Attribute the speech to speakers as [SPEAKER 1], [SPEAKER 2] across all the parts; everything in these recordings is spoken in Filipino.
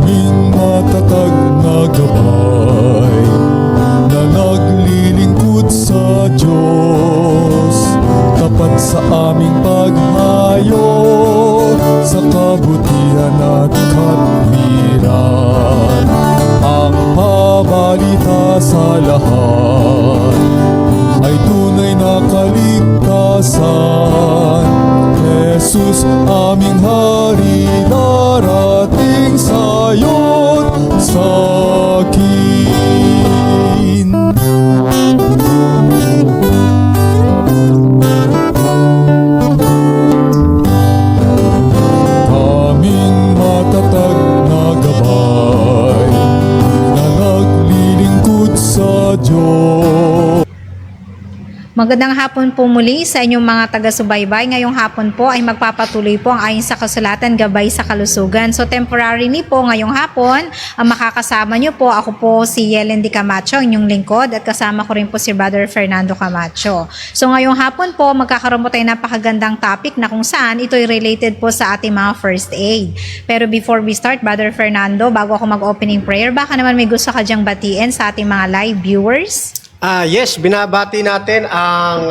[SPEAKER 1] aming matatag na gabay na naglilingkod sa Diyos, tapat sa aming paghayo sa kabutihan at katwiran. Ang pabalita sa lahat ay tunay na kaligtasan. Jesus, aming hari, darating sayo't sakin. Aming matatag na gabay na naglilingkod sa Diyos.
[SPEAKER 2] Magandang hapon po muli sa inyong mga taga-subaybay. Ngayong hapon po ay magpapatuloy po ang ayon sa kasulatan Gabay sa Kalusugan. So temporarily po ngayong hapon, ang makakasama nyo po, ako po si Yelen Di Camacho, inyong lingkod, at kasama ko rin po si Brother Fernando Camacho. So ngayong hapon po, magkakaroon po tayo napakagandang topic na kung saan ito'y related po sa ating mga first aid. Pero before we start, Brother Fernando, bago ako mag-opening prayer, baka naman may gusto ka dyang batiin sa ating mga live viewers?
[SPEAKER 3] Yes, binabati natin ang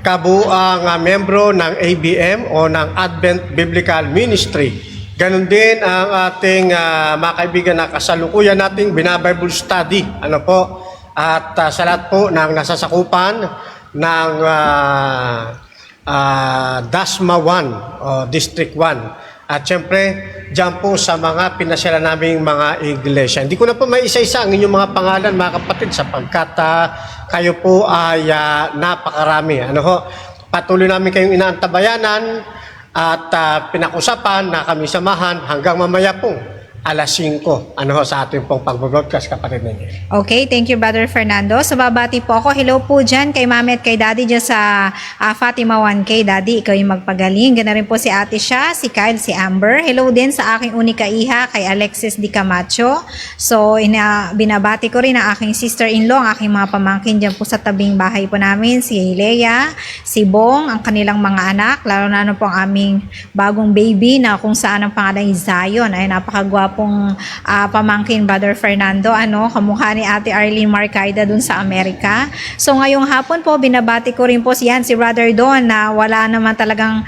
[SPEAKER 3] kabuang membro ng ABM o ng Advent Biblical Ministry. Ganon din ang ating mga kaibigan na kasalukuyan nating binabible study. Ano po? At sa lahat po ng nasasakupan ng Dasma 1 o District 1. At syempre, dyan po sa mga pinasyalan naming mga iglesia. Hindi ko na po may isa-isa ang inyong mga pangalan, mga kapatid, sapagkat kayo po ay napakarami. Ano ho? Patuloy namin kayong inaantabayanan at pinakusapan na kami samahan hanggang mamaya po, alas 5. Ano ho, sa ating pong pag-broadcast, kapatid ninyo.
[SPEAKER 2] Okay, thank you Brother Fernando. So babati po ako. Hello po dyan kay Mami at kay Daddy dyan sa Fatima 1K. Daddy, ikaw yung magpagaling. Gana rin po si Ate Sha, si Kyle, si Amber. Hello din sa aking unika iha kay Alexis Di Camacho. So binabati ko rin ang aking sister-in-law, ang aking mga pamangkin dyan po sa tabing bahay po namin. Si Leia, si Bong, ang kanilang mga anak. Lalo na po ang aming bagong baby na kung saan ang pangalan is Zion. Ay napakagwapo pong pamangkin Brother Fernando, kamukha ni Ate Arlene Marcaida dun sa Amerika. So ngayong hapon po, binabati ko rin po si Brother Don na wala naman talagang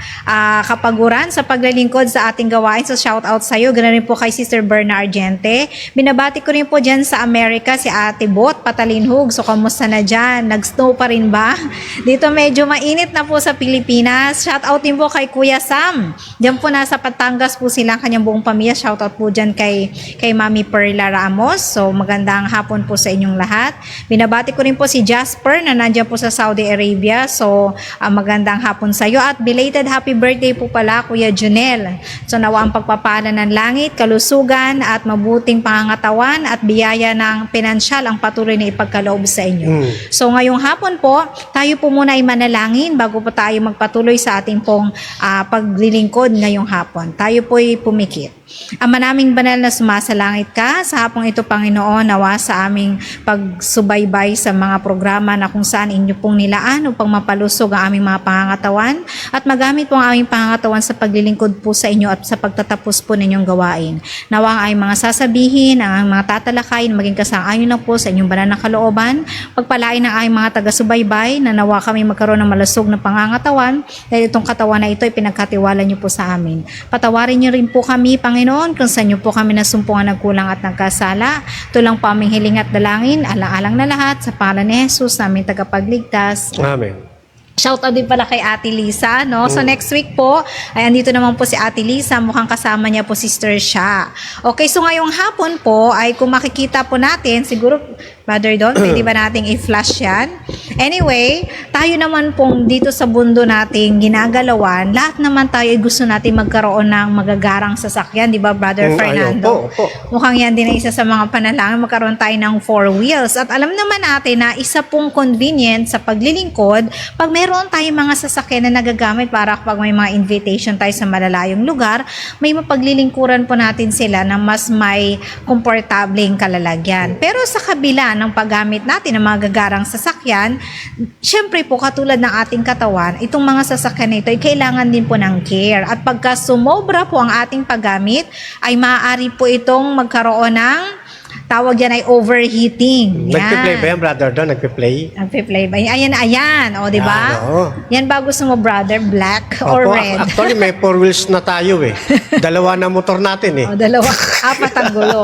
[SPEAKER 2] kapaguran sa paglilingkod sa ating gawain. So shout out sa iyo. Ganoon rin po kay Sister Berna Argente. Binabati ko rin po dyan sa Amerika si Ate Bot Patalinhug. So kamusta na dyan? Nag-snow pa rin ba? Dito medyo mainit na po sa Pilipinas. Shout out din po kay Kuya Sam. Diyan po nasa Patangas po silang kanyang buong pamilya. Shout out po dyan kay Mami Perla Ramos. So magandang hapon po sa inyong lahat. Binabati ko rin po si Jasper na nandiyan po sa Saudi Arabia. So magandang hapon sa iyo at belated happy birthday po pala Kuya Junel. So nawa ang pagpapala ng langit, kalusugan at mabuting pangangatawan at biyaya ng pinansyal ang patuloy na ipagkaloob sa inyo. So ngayong hapon po, tayo po muna ay manalangin bago po tayo magpatuloy sa ating pong paglilingkod ngayong hapon. Tayo po ay pumikit. Ama naming banal na sumasalangit ka, sa hapong ito Panginoon, nawa sa aming pagsubaybay sa mga programa na kung saan inyo pong nilaan upang mapalusog ang aming mga pangangatawan at magamit po ang aming pangangatawan sa paglilingkod po sa inyo at sa pagtatapos po ninyong gawain. Nawa ang aming mga sasabihin, ang mga tatalakayin, maging kasang-ayon na po sa inyong banal na kalooban, pagpalain ng aming mga taga-subaybay na nawa kami magkaroon ng malusog na pangangatawan dahil itong katawan na ito ay pinagkatiwala niyo po sa amin. Patawarin niyo rin po kami, Panginoon, kung saan niyo po kami nasumpungan nagkulang at nagkasala. Ito lang po aming hiling at dalangin, alang-alang na lahat, sa pangalan ni Jesus, naming tagapagligtas.
[SPEAKER 3] Amen.
[SPEAKER 2] Shoutout din pala kay Ate Lisa, no? So next week po, ay andito naman po si Ate Lisa, mukhang kasama niya po Sister Sha. Okay, so ngayong hapon po, ay kung makikita po natin, siguro, Brother Don, pwede ba nating i-flash yan? Anyway, tayo naman pong dito sa mundo nating ginagalawan, lahat naman tayo ay gusto natin magkaroon ng magagarang sasakyan, di ba, Brother Fernando?
[SPEAKER 3] Opo.
[SPEAKER 2] Mukhang yan din ay isa sa mga panalangin, magkaroon tayo ng 4 wheels. At alam naman natin na isa pong convenient sa paglilingkod, pag meron tayong mga sasakyan na nagagamit para kapag may mga invitation tayo sa malalayong lugar, may mapaglilingkuran po natin sila na mas may komportableng kalalagyan. Pero sa kabila ng paggamit natin ng mga gagarang sasakyan, yan, syempre po katulad ng ating katawan, itong mga sasakyan na ito ay kailangan din po ng care. At pagka sumobra po ang ating paggamit, ay maaari po itong magkaroon ng tawag yan ay overheating.
[SPEAKER 3] Nagpe-play ba yan, brother Don? Nagpe-play?
[SPEAKER 2] Nagpe-play ba? Ayan. O, di ba?
[SPEAKER 3] Oo.
[SPEAKER 2] Yan ba gusto mo, brother? Black or
[SPEAKER 3] Opo,
[SPEAKER 2] red?
[SPEAKER 3] actually, may 4 wheels na tayo eh. Dalawa na motor natin eh.
[SPEAKER 2] O, dalawa. Apat ang gulo.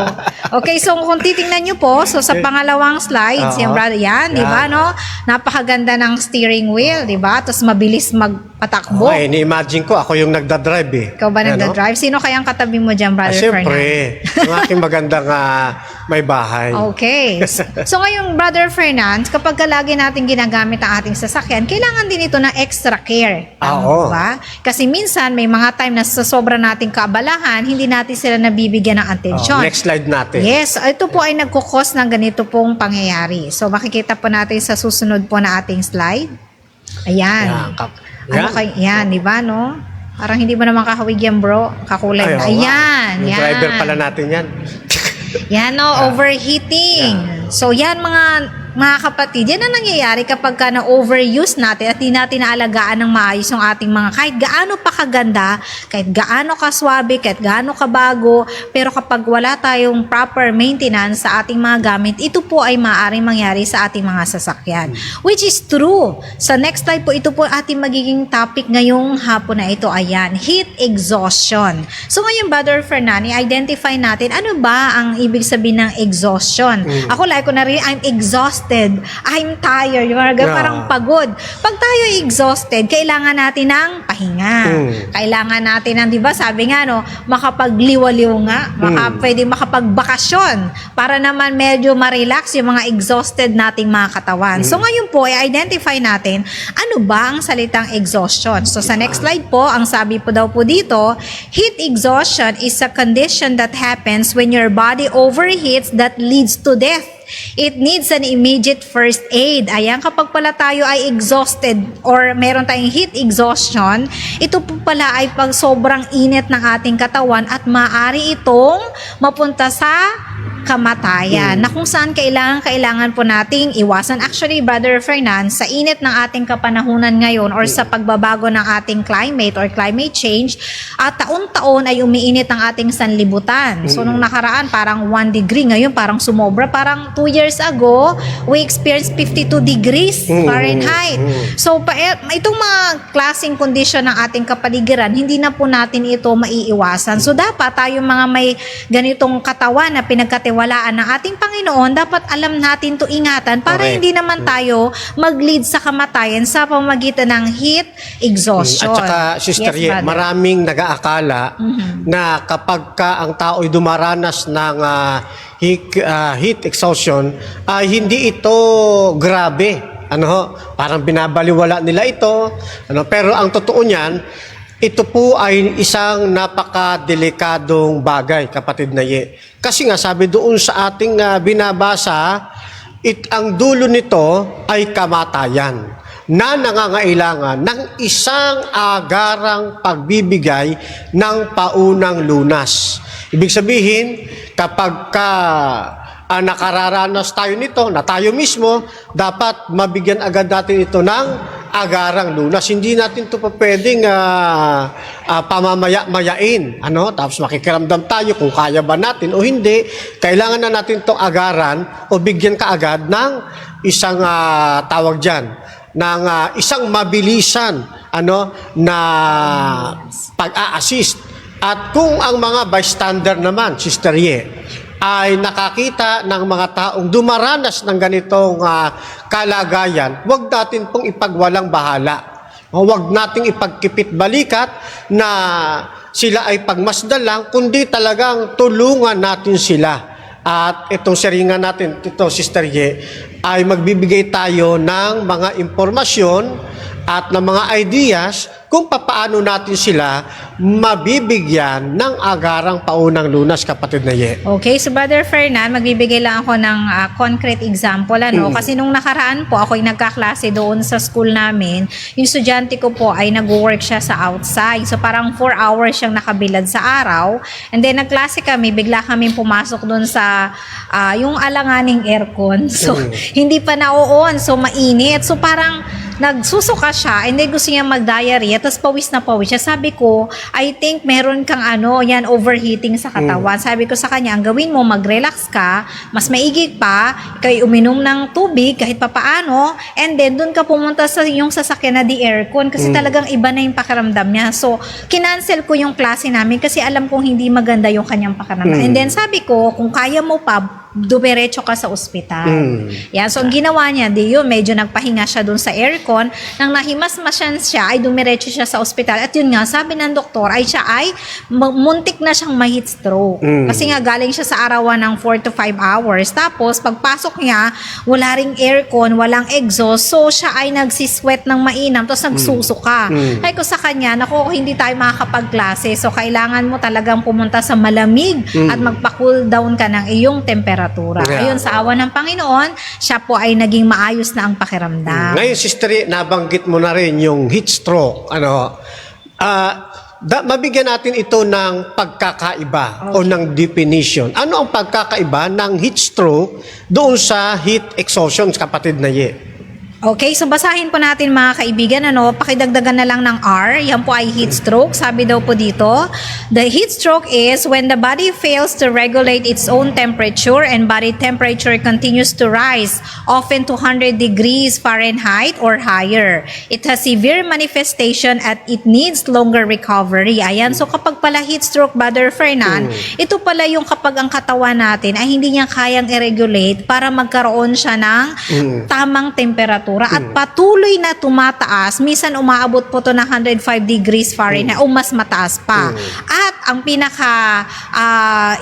[SPEAKER 2] Okay, so kung titingnan nyo po, so sa pangalawang slides,
[SPEAKER 3] Oo.
[SPEAKER 2] yan, brother, yan, di ba,
[SPEAKER 3] Yan.
[SPEAKER 2] no? Napakaganda ng steering wheel, di ba? Tapos mabilis magpatakbo.
[SPEAKER 3] Okay, ni-imagine ko, ako yung nagdadrive eh.
[SPEAKER 2] Ikaw ba
[SPEAKER 3] Ano?
[SPEAKER 2] nagda-drive? Sino kayang katabi mo dyan, brother
[SPEAKER 3] Siyempre, ang aking magandang may bahay.
[SPEAKER 2] Okay. So ngayon, Brother Fernand, kapag lagi natin ginagamit ang ating sasakyan, kailangan din ito ng extra care. Tama
[SPEAKER 3] Oo.
[SPEAKER 2] ba? Kasi minsan, may mga time na sa sobra nating kaabalahan, hindi natin sila nabibigyan ng atensyon.
[SPEAKER 3] Next slide natin.
[SPEAKER 2] Yes, ito po ay nagkukos ng ganito pong pangyayari. So makikita po natin sa susunod po na ating slide. Ayan. Ano kay yan, di ba, no? Parang hindi mo naman kahawig yan, bro. Kakulay na.
[SPEAKER 3] oo nga.
[SPEAKER 2] Ayan,
[SPEAKER 3] Yung
[SPEAKER 2] yan.
[SPEAKER 3] driver pala natin yan.
[SPEAKER 2] Yan o, overheating. So yan mga kapatid, yan ang nangyayari kapag ka na-overuse natin at di natin naalagaan ng maayos yung ating mga kahit gaano pa kaganda, kahit gaano kaswabe, kahit gaano kabago, pero kapag wala tayong proper maintenance sa ating mga gamit, ito po ay maaaring mangyari sa ating mga sasakyan. Which is true. Sa next slide po, ito po ating magiging topic ngayong hapon na ito. Ayan, heat exhaustion. So ngayon, Brother Fernani, identify natin ano ba ang ibig sabihin ng exhaustion. Ako like ko na rin, I'm exhausted. I'm tired. Yung mga
[SPEAKER 3] Yeah.
[SPEAKER 2] parang pagod. Pag tayo exhausted, kailangan natin ng pahinga. Kailangan natin ng, di ba, sabi nga, no, makapagliwaliw nga. Pwede makapagbakasyon para naman medyo ma-relax yung mga exhausted nating mga katawan. So ngayon po, i-identify natin ano ba ang salitang exhaustion. So sa next slide po, ang sabi po daw po dito, heat exhaustion is a condition that happens when your body overheats that leads to death. It needs an immediate first aid. Ayan, kapag pala tayo ay exhausted or meron tayong heat exhaustion, ito po pala ay pag sobrang init ng ating katawan at maaari itong mapunta sa kamatayan na kung saan kailangan po nating iwasan. Actually, Brother Fernand, sa init ng ating kapanahunan ngayon or sa pagbabago ng ating climate or climate change, at taon-taon ay umiinit ang ating sanlibutan. So, nung nakaraan, parang 1 degree. Ngayon, parang sumobra. Parang 2 years ago, we experienced 52 degrees Fahrenheit. So, itong mga klaseng kondisyon ng ating kapaligiran, hindi na po natin ito maiiwasan. So, dapat tayong mga may ganitong katawan na pinagkatiwalaan ng ating Panginoon, dapat alam natin to ingatan para
[SPEAKER 3] Correct.
[SPEAKER 2] hindi naman tayo mag-lead sa kamatayan sa pamamagitan ng heat exhaustion.
[SPEAKER 3] At saka, Sister
[SPEAKER 2] Yes,
[SPEAKER 3] Ye,
[SPEAKER 2] brother.
[SPEAKER 3] maraming nag-aakala na kapag ka ang tao'y dumaranas ng heat exhaustion, ay hindi ito grabe. Parang binabaliwala nila ito. Pero ang totoo niyan, ito po ay isang napakadelikadong bagay, kapatid na Ye. Kasi nga, sabi doon sa ating binabasa, ang dulo nito ay kamatayan na nangangailangan ng isang agarang pagbibigay ng paunang lunas. Ibig sabihin, kapag nakararanas tayo nito, na tayo mismo, dapat mabigyan agad natin ito ng agarang lunas. Hindi natin ito pa pwedeng pamamaya-mayain. Tapos makikiramdam tayo kung kaya ba natin o hindi. Kailangan na natin itong agaran o bigyan kaagad ng isang tawag dyan, ng isang mabilisan na pag-a-assist. At kung ang mga bystander naman, Sister Ye, ay nakakita ng mga taong dumaranas ng ganitong kalagayan, huwag natin pong ipagwalang bahala. Huwag nating ipagkipit balikat na sila ay pagmasdan lang, kundi talagang tulungan natin sila. At itong siringan natin, ito Sister Ye, ay magbibigay tayo ng mga impormasyon at ng mga ideas kung papaano natin sila mabibigyan ng agarang paunang lunas, kapatid na Ye.
[SPEAKER 2] Okay, so Brother Fernan, magbibigay lang ako ng concrete example. Kasi nung nakaraan po, ako'y nagkaklase doon sa school namin. Yung estudyante ko po ay nag-work siya sa outside. So parang 4 hours siyang nakabilad sa araw. And then nagklase kami, bigla kami pumasok doon sa yung alanganing aircon. So hindi pa na-on, so mainit. So parang nagsusuka siya and then gusto niya mag-diarrhea tapos pawis na pawis siya. Sabi ko, I think meron kang yan overheating sa katawan. Sabi ko sa kanya, ang gawin mo, mag-relax ka, mas maigi pa, kay uminom ng tubig kahit papaano, and then doon ka pumunta sa yung sasakyan na di aircon kasi talagang iba na yung pakiramdam niya. So, kinancel ko yung klase namin kasi alam kong hindi maganda yung kanyang pakiramdam. And then sabi ko, kung kaya mo pa, dumiretso ka sa ospital. Yan. So, ang ginawa niya, medyo nagpahinga siya dun sa aircon. Nang nahimasmasyan siya, ay dumiretso siya sa ospital. At yun nga, sabi ng doktor, siya ay muntik na siyang ma-heat stroke. Kasi nga, galing siya sa arawan ng 4 to 5 hours. Tapos, pagpasok niya, wala ring aircon, walang exhaust. So, siya ay nagsisweat ng mainam, tapos nagsusuka. Kaya ko sa kanya, naku, hindi tayo makakapagklase. So, kailangan mo talagang pumunta sa malamig at magpa-cool down ka ng iyong temperatura. Ayun, sa awa ng Panginoon, siya po ay naging maayos na ang pakiramdam.
[SPEAKER 3] Ngayon, Sister, nabanggit mo na rin yung heat stroke. Mabigyan natin ito ng pagkakaiba o ng definition. Ano ang pagkakaiba ng heat stroke doon sa heat exhaustion, kapatid na Ye?
[SPEAKER 2] Okay, so basahin po natin mga kaibigan, pakidagdagan na lang ng R, yan po ay heat stroke. Sabi daw po dito, the heat stroke is when the body fails to regulate its own temperature and body temperature continues to rise, often to 100 degrees Fahrenheit or higher. It has severe manifestation at it needs longer recovery. Ayan, so kapag pala heat stroke, Brother Fernan, ito pala yung kapag ang katawan natin ay hindi niya kayang i-regulate para magkaroon siya ng tamang temperatura. At patuloy na tumataas, minsan umaabot po to ng 105 degrees Fahrenheit o mas mataas pa. At ang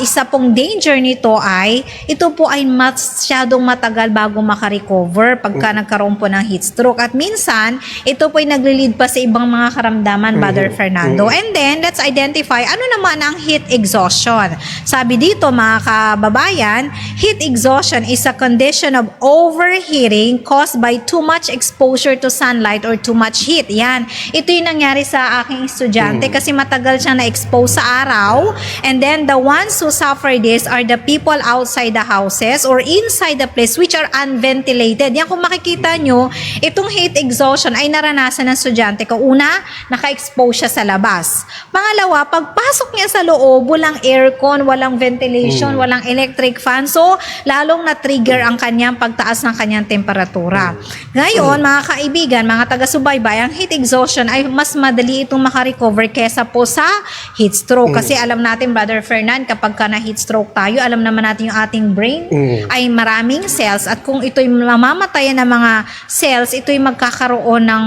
[SPEAKER 2] isa pong danger nito ay, ito po ay masyadong matagal bago makarecover pagka nagkaroon po ng heat stroke. At minsan, ito po ay naglilid pa sa ibang mga karamdaman, Brother Fernando. And then, let's identify, ano naman ang heat exhaustion? Sabi dito, mga kababayan, heat exhaustion is a condition of overheating caused by too much exposure to sunlight or too much heat. Yan. Ito yung nangyari sa aking estudyante kasi matagal siyang na-expose sa araw. And then the ones who suffer this are the people outside the houses or inside the place which are unventilated. Yan, kung makikita nyo, itong heat exhaustion ay naranasan ng estudyante ko. Una, naka-expose siya sa labas. Pangalawa, pagpasok niya sa loob, walang aircon, walang ventilation, walang electric fan. So, lalong na-trigger ang kanyang pagtaas ng kanyang temperatura. Ngayon, mga kaibigan, mga taga-subaybay, ang heat exhaustion ay mas madali itong makarecover kesa po sa heat stroke. Kasi alam natin, Brother Fernan, kapag ka na heat stroke tayo, alam naman natin yung ating brain ay maraming cells. At kung ito'y mamamatayan ng mga cells, ito'y magkakaroon ng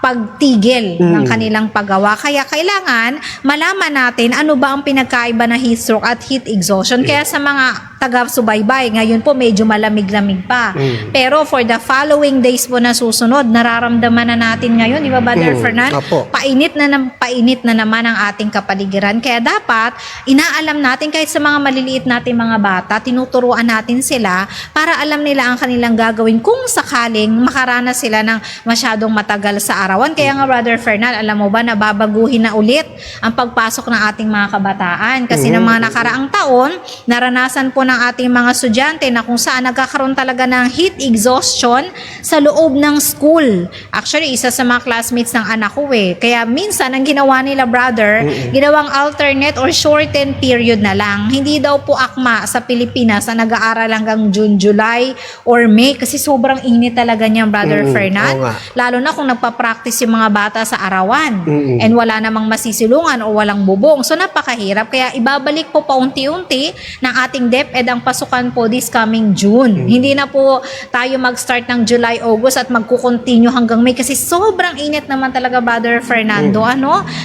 [SPEAKER 2] pagtigil ng kanilang paggawa. Kaya kailangan malaman natin ano ba ang pinagkaiba ng heat stroke at heat exhaustion. Kaya sa mga taga-subaybay, ngayon po medyo malamig-lamig pa. Pero for the following days po na susunod, nararamdaman na natin ngayon, di ba, Brother Fernan? Painit na naman ang ating kapaligiran. Kaya dapat, inaalam natin kahit sa mga maliliit natin mga bata, tinuturuan natin sila para alam nila ang kanilang gagawin kung sakaling makaranas sila ng masyadong matagal sa arawan. Kaya nga, Brother Fernan, alam mo ba, nababaguhin na ulit ang pagpasok ng ating mga kabataan. Kasi ng mga nakaraang taon, naranasan po ng ating mga estudyante na kung saan nagkakaroon talaga ng heat exhaustion sa loob ng school. Actually, isa sa mga classmates ng anak ko Kaya minsan, ang ginawa nila, brother, ginawang alternate or shortened period na lang. Hindi daw po akma sa Pilipinas na nag-aaral hanggang June, July, or May kasi sobrang init talaga niyan, Brother Fernan. Lalo na kung nagpa-practice yung mga bata sa arawan and wala namang masisilungan o walang bubong. So, napakahirap. Kaya ibabalik po paunti-unti ng ating DepEd ang pasukan po this coming June. Hindi na po tayo mag-start ng July, August at magkukontinue hanggang May kasi sobrang init naman talaga, Brother Fernando.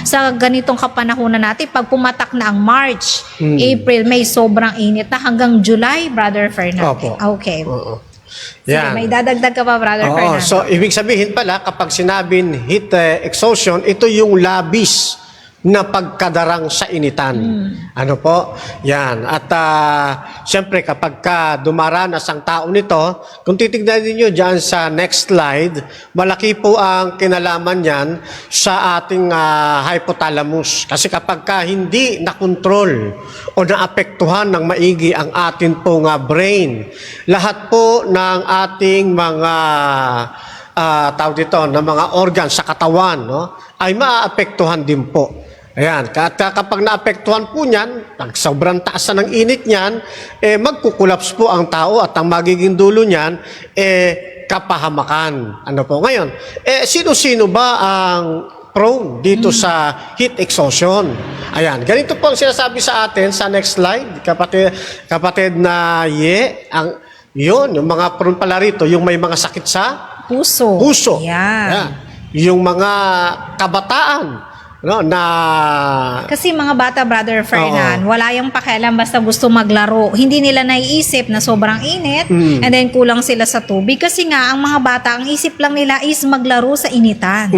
[SPEAKER 2] Sa ganitong kapanahunan natin, pag pumatak na ang March, April, May, sobrang init na hanggang July, Brother Fernando. Okay. Sige,
[SPEAKER 3] Yan.
[SPEAKER 2] may dadagdag ka pa, Brother
[SPEAKER 3] Oo,
[SPEAKER 2] Fernando.
[SPEAKER 3] so ibig sabihin pala, kapag sinabing heat exhaustion, ito yung labis na pagkadarang sa initan. Ano po? Yan. At siyempre, kapag dumaranas ang tao nito, kung titignan niyo dyan sa next slide, malaki po ang kinalaman niyan sa ating hypothalamus. Kasi kapag hindi nakontrol o naapektuhan ng maigi ang atin pong brain, lahat po ng ating mga tawag dito, ng mga organs sa katawan, no, ay maaapektuhan din po. Ayan, kapag naapektuhan po niyan, pag sobrang taas na ng init niyan, magkukulaps po ang tao at ang magiging dulo niyan, kapahamakan. Ano po ngayon? Sino-sino ba ang prone dito sa heat exhaustion? Ayan, ganito po ang sinasabi sa atin sa next slide, kapatid na yun, yung mga prone pala rito, yung may mga sakit sa
[SPEAKER 2] Puso.
[SPEAKER 3] Yan.
[SPEAKER 2] Yan.
[SPEAKER 3] Yung mga kabataan, no, na
[SPEAKER 2] Kasi mga bata, Brother Fernan, wala yung pakialam basta gusto maglaro. Hindi nila naiisip na sobrang init and then kulang sila sa tubig. Kasi nga, ang mga bata, ang isip lang nila is maglaro sa initan.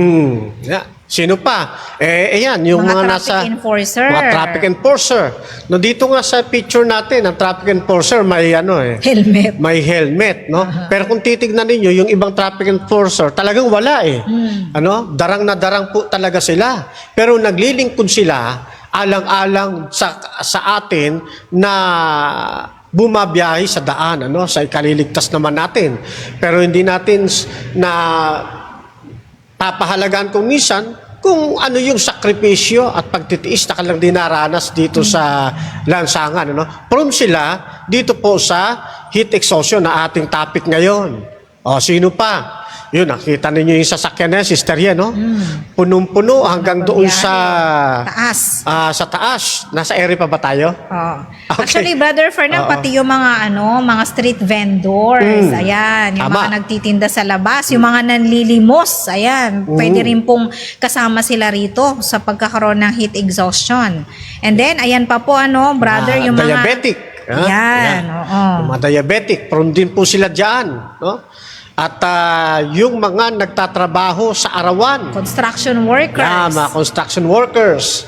[SPEAKER 3] yeah. Sino pa? Ayan, yung mga, nasa
[SPEAKER 2] traffic enforcer.
[SPEAKER 3] mga traffic enforcer. No, dito nga sa picture natin, ang traffic enforcer may
[SPEAKER 2] Helmet.
[SPEAKER 3] may helmet, no? Pero kung titignan niyo yung ibang traffic enforcer, talagang wala Ano? Darang na darang po talaga sila. Pero naglilingkod sila alang-alang sa atin na bumabiyahe sa daan, ano? Sa ikaliligtas naman natin. Pero hindi natin na papahalagaan kung minsan kung ano yung sakripisyo at pagtitiis na kanilang dinaranas dito sa lansangan. Ano? Prone sila dito po sa heat exhaustion na ating topic ngayon. O, sino pa? Yun, nakita ninyo yung sasakyan na, Sister Yen, no? Punong-puno hanggang doon sa
[SPEAKER 2] taas.
[SPEAKER 3] sa taas. Nasa area pa ba tayo?
[SPEAKER 2] Oh.
[SPEAKER 3] Okay.
[SPEAKER 2] Actually, Brother Fernand, pati yung mga mga street vendors, ayan, yung
[SPEAKER 3] Tama.
[SPEAKER 2] mga nagtitinda sa labas, yung mga nanlilimos, ayan, pwede rin pong kasama sila rito sa pagkakaroon ng heat exhaustion. And then, ayan pa po, Brother, yung mga
[SPEAKER 3] diabetic.
[SPEAKER 2] Yan, oo.
[SPEAKER 3] Yung mga diabetic, prone din po sila dyan, no? At yung mga nagtatrabaho sa arawan,
[SPEAKER 2] Construction workers.
[SPEAKER 3] mga construction workers,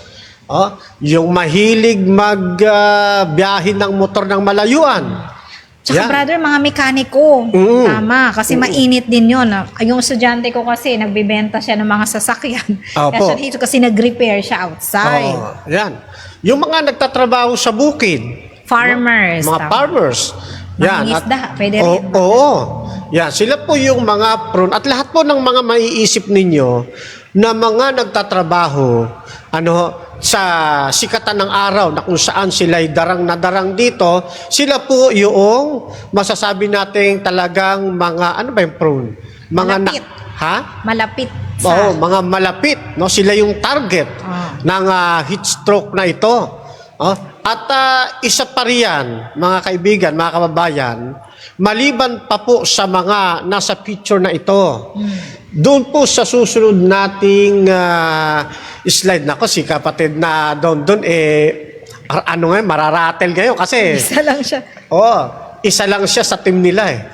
[SPEAKER 3] yung mahilig magbiyahe ng motor ng malayuan.
[SPEAKER 2] Tsaka brother, mga mekaniko. Tama, kasi mainit din yun. Yung estudyante ko kasi, nagbibenta siya ng mga sasakyan.
[SPEAKER 3] Opo.
[SPEAKER 2] Kaya siya dito kasi nag-repair siya outside.
[SPEAKER 3] Yan. Yung mga nagtatrabaho sa bukid,
[SPEAKER 2] Farmers.
[SPEAKER 3] mga
[SPEAKER 2] tama.
[SPEAKER 3] farmers. Yan.
[SPEAKER 2] Mangingisda, pwede rin.
[SPEAKER 3] Oo. Yan, sila po yung mga prone. At lahat po ng mga maiisip ninyo na mga nagtatrabaho sa sikatan ng araw na kung saan sila'y darang na darang dito, sila po yung masasabi natin talagang mga, ano ba yung prone? Mga
[SPEAKER 2] Malapit. Malapit sa...
[SPEAKER 3] Oo, mga malapit. No? Sila yung target ng heat stroke na ito. At isa pa riyan, mga kaibigan, mga kababayan, maliban pa po sa mga nasa picture na ito, doon po sa susunod nating slide na ko, si kapatid na doon, mararatel kayo kasi...
[SPEAKER 2] Isa lang siya.
[SPEAKER 3] Isa lang siya sa team nila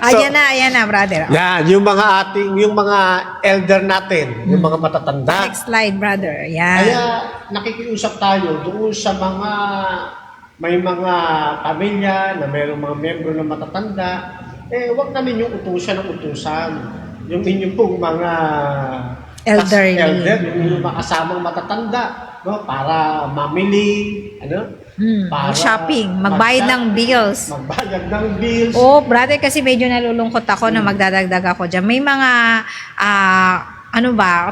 [SPEAKER 2] Ayan na, brother.
[SPEAKER 3] Yan, yung mga elder natin, yung mga matatanda.
[SPEAKER 2] Next slide, brother. Yan.
[SPEAKER 3] Kaya nakikiusap tayo doon sa may mga pamilya na mayroong mga membro na matatanda, wag na ninyong utusan ng utusan. Yung inyong pong mga
[SPEAKER 2] Elderly.
[SPEAKER 3] yung inyong mga kasamang matatanda, no, para mamili, para
[SPEAKER 2] shopping, magbayad ng bills.
[SPEAKER 3] Magbayad ng bills.
[SPEAKER 2] Brother, kasi medyo nalulungkot ako na magdadagdag ako dyan. May mga,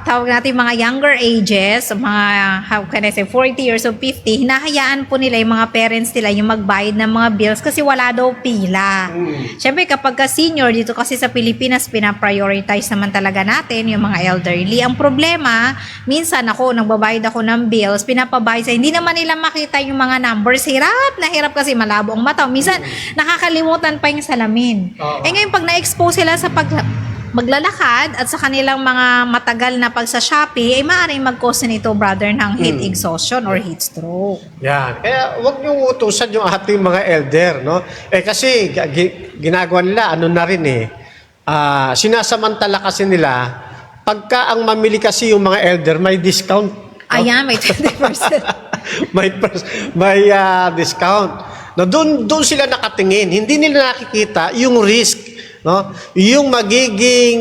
[SPEAKER 2] tawag natin mga younger ages, mga, how can I say, 40 years or 50, hinahayaan po nila yung mga parents nila yung magbayad ng mga bills kasi wala daw pila. Siyempre, kapag ka senior, dito kasi sa Pilipinas, pinaprioritize naman talaga natin yung mga elderly. Ang problema, minsan nagbabayad ako ng bills, pinapabayad sa, hindi naman nila makita yung mga numbers. Hirap kasi malabo ang mata. Minsan, nakakalimutan pa yung salamin. Ngayon, pag na-expose sila sa maglalakad at sa kanilang mga matagal na pagsa-Shopee, ay maaaring mag-cause nito, brother, ng heat exhaustion or heat stroke.
[SPEAKER 3] Yan. Kaya huwag niyong utusan yung ating mga elder, no? Kasi ginagawa nila, ano na rin sinasamantala kasi nila, pagka ang mamili kasi yung mga elder, may discount. No?
[SPEAKER 2] Ayan, may 20%.
[SPEAKER 3] may discount. No, doon sila nakatingin. Hindi nila nakikita yung risk, no? Yung magiging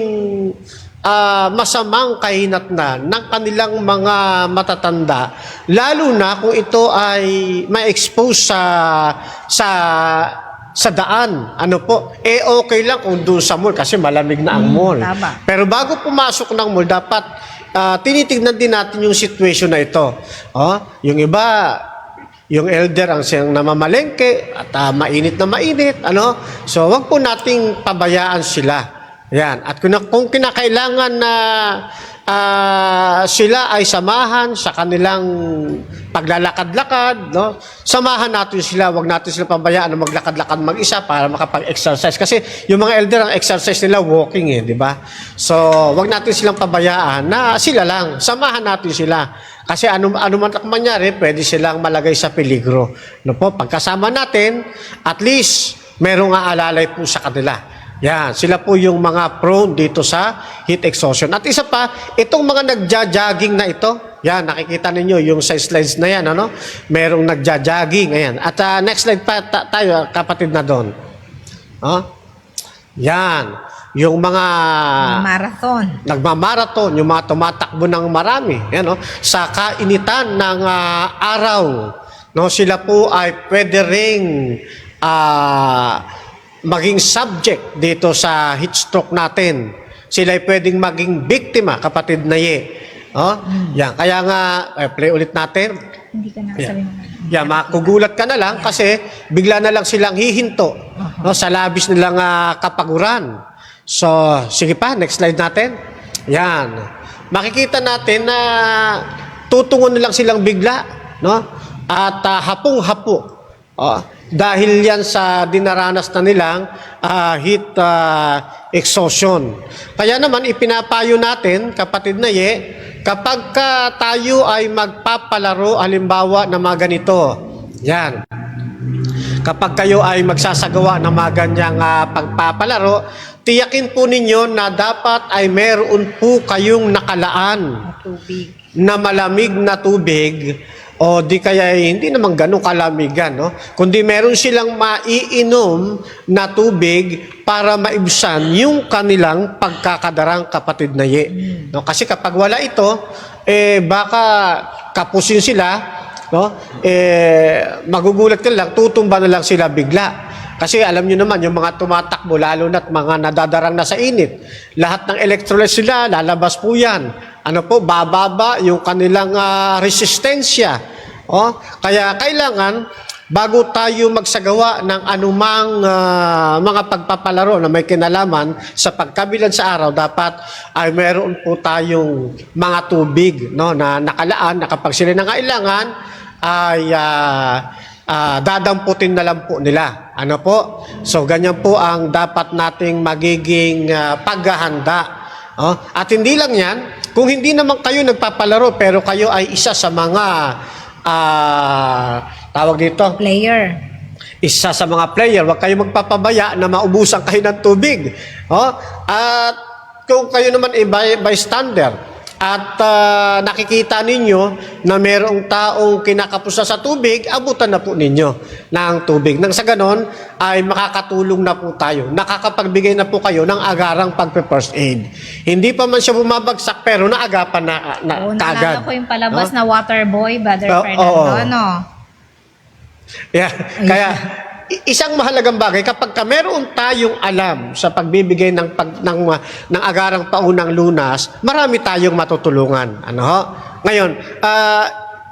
[SPEAKER 3] masamang kahinatnan ng kanilang mga matatanda, lalo na kung ito ay ma-expose sa daan. Ano po? Okay lang kung doon sa mall kasi malamig na ang mall.
[SPEAKER 2] Tama.
[SPEAKER 3] Pero bago pumasok ng mall, dapat tinitignan din natin yung situation na ito. Yung iba, yung elder ang siyang namamalengke at mainit na mainit. So, wag po nating pabayaan sila. Yan. At kung kinakailangan na sila ay samahan sa kanilang paglalakad-lakad, no? Samahan natin sila, wag natin sila pabayaan na maglakad-lakad mag-isa para makapag-exercise. Kasi yung mga elder, ang exercise nila walking di ba? So, wag natin silang pabayaan na sila lang. Samahan natin sila. Kasi ano man mangyari, pwede silang malagay sa peligro. No po, pagkasama natin, at least merong aalalay po sa kanila. Yan, sila po yung mga prone dito sa heat exhaustion. At isa pa, itong mga nagja-jogging na ito, yan, nakikita ninyo yung sa slides na yan, merong nagja-jogging, ayan. At next slide pa tayo, kapatid na doon. Yan, yung mga nagmamarathon, yung mga tumatakbo ng marami, yan, sa kainitan ng araw, sila po ay pwede ring maging subject dito sa heat stroke natin. Sila ay pwedeng maging biktima, kapatid na Yan, kaya nga, play ulit natin.
[SPEAKER 2] Hindi ka nakasabi mo.
[SPEAKER 3] Yan, makugulat ka na lang kasi bigla na lang silang hihinto sa labis nilang kapaguran. So, sige pa, next slide natin. Yan. Makikita natin na tutungon na lang silang bigla, at hapong-hapo. Dahil yan sa dinaranas na nilang heat exhaustion. Kaya naman ipinapayo natin, kapatid na kapag tayo ay magpapalaro, halimbawa na mga ganito, yan. Kapag kayo ay magsasagawa ng mga ganyang pagpapalaro, tiyakin po ninyo na dapat ay meron po kayong nakalaan na malamig na tubig. O di kaya hindi naman ganun kalamigan, kundi meron silang maiinom na tubig para maibsan yung kanilang pagkakadarang, kapatid na Kasi kapag wala ito, baka kapusin sila, magugulat ka lang, tutumba na lang sila bigla. Kasi alam nyo naman, yung mga tumatakbo, lalo na't mga nadadarang na sa init, lahat ng electrolytes sila, lalabas po yan. Bababa yung kanilang resistensya. Kaya kailangan, bago tayo magsagawa ng anumang mga pagpapalaro na may kinalaman sa pagkabilan sa araw, dapat ay meron po tayong mga tubig na nakalaan, na kapag sila nangailangan, ay dadamputin na lang po nila. So, ganyan po ang dapat nating magiging paghahanda. At hindi lang yan, kung hindi naman kayo nagpapalaro pero kayo ay isa sa mga tawag dito,
[SPEAKER 2] player.
[SPEAKER 3] Isa sa mga player, huwag kayo magpapabaya na maubusan kayo ng tubig. At kung kayo naman ay bystander at nakikita ninyo na mayroong taong kinakapusa sa tubig, abutan na po ninyo ng tubig. Nang sa ganon, ay makakatulong na po tayo. Nakakapagbigay na po kayo ng agarang pagpe-first aid. Hindi pa man siya bumabagsak, pero naagapan na
[SPEAKER 2] Naalala
[SPEAKER 3] kaagad.
[SPEAKER 2] ko yung palabas na water boy, Brother Fernando,
[SPEAKER 3] Yeah. Kaya, isang mahalagang bagay, kapag meron tayong alam sa pagbibigay ng agarang paunang lunas, marami tayong matutulungan. Ngayon,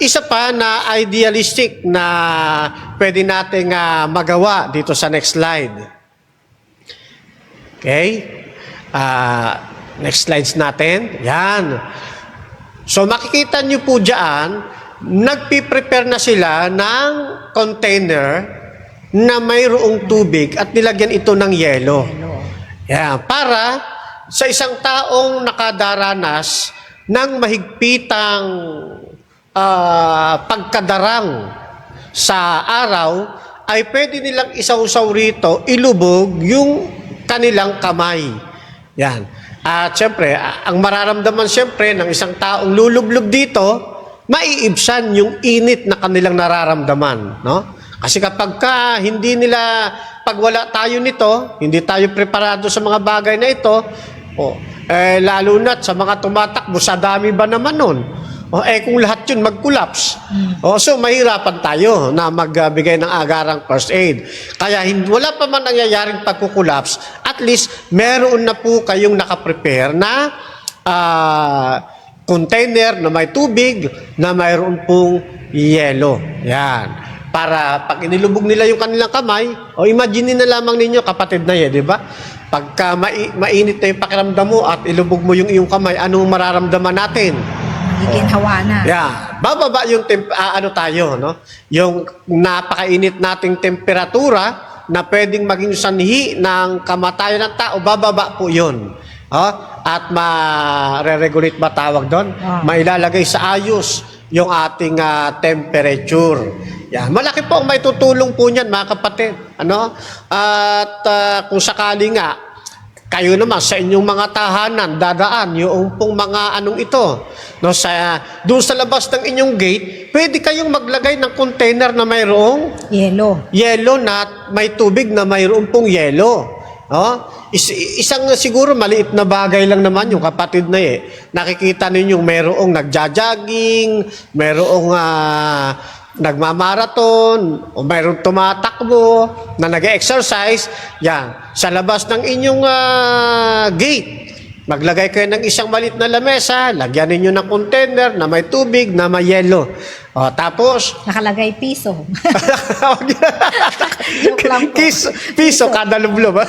[SPEAKER 3] isa pa na idealistic na pwede nating magawa dito sa next slide. Okay? Next slides natin. Yan. So, makikita nyo po dyan, nagpiprepare na sila ng container na mayroong tubig at nilagyan ito ng yelo. Yan, para sa isang taong nakadaranas ng mahigpitang pagkadarang sa araw, ay pwede nilang isawsaw rito, ilubog yung kanilang kamay. Yan. At syempre, ang mararamdaman syempre ng isang taong lulublob dito, maiibsan yung init na kanilang nararamdaman. No? Kasi kapag hindi nila, pag wala tayo nito, hindi tayo preparado sa mga bagay na ito, lalo na sa mga tumatakbo, sa dami ba naman nun? Kung lahat yun mag-collapse. So mahirapan tayo na magbigay ng agarang first aid. Kaya wala pa man nangyayaring pagkukulapse, at least meron na po kayong nakaprepare na container na may tubig na mayroon pong yelo. Yan. Para pag inilubog nila yung kanilang kamay, imagine na lamang ninyo, kapatid na di ba? Pagka mainit na yung pakiramdam mo at ilubog mo yung iyong kamay, anong mararamdaman natin?
[SPEAKER 2] Iginhawa na.
[SPEAKER 3] Yeah, bababa yung tayo, no? Yung napakainit nating temperatura na pwedeng maging sanhi ng kamatayan ng tao, bababa po 'yon. At ma-regulate ba tawag doon? Mailalagay sa ayos yung ating temperature. Yan, malaki po ang may tutulong po niyan, mga kapatid. At kung sakali nga kayo naman sa inyong mga tahanan, dadaan yung pong mga ito. No, doon sa labas ng inyong gate, pwede kayong maglagay ng container na mayroong yelo na may tubig na mayroong pong yelo. Isang siguro maliit na bagay lang naman yung kapatid na nakikita ninyong mayroong nagja-jogging, mayroong nagmamarathon o mayroong tumatakbo na nag-exercise, yan, sa labas ng inyong gate, maglagay kayo ng isang maliit na lamesa, lagyan ninyo ng container na may tubig, na may yelo. Tapos
[SPEAKER 2] nakalagay piso.
[SPEAKER 3] piso kada lublob.